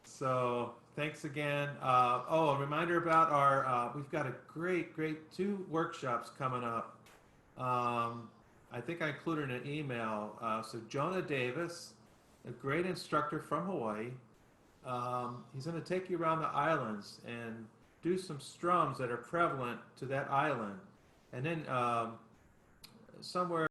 So thanks again. A reminder about our, we've got a great 2 workshops coming up. I think I included in an email. So Jonah Davis, a great instructor from Hawaii, he's going to take you around the islands and do some strums that are prevalent to that island. And then somewhere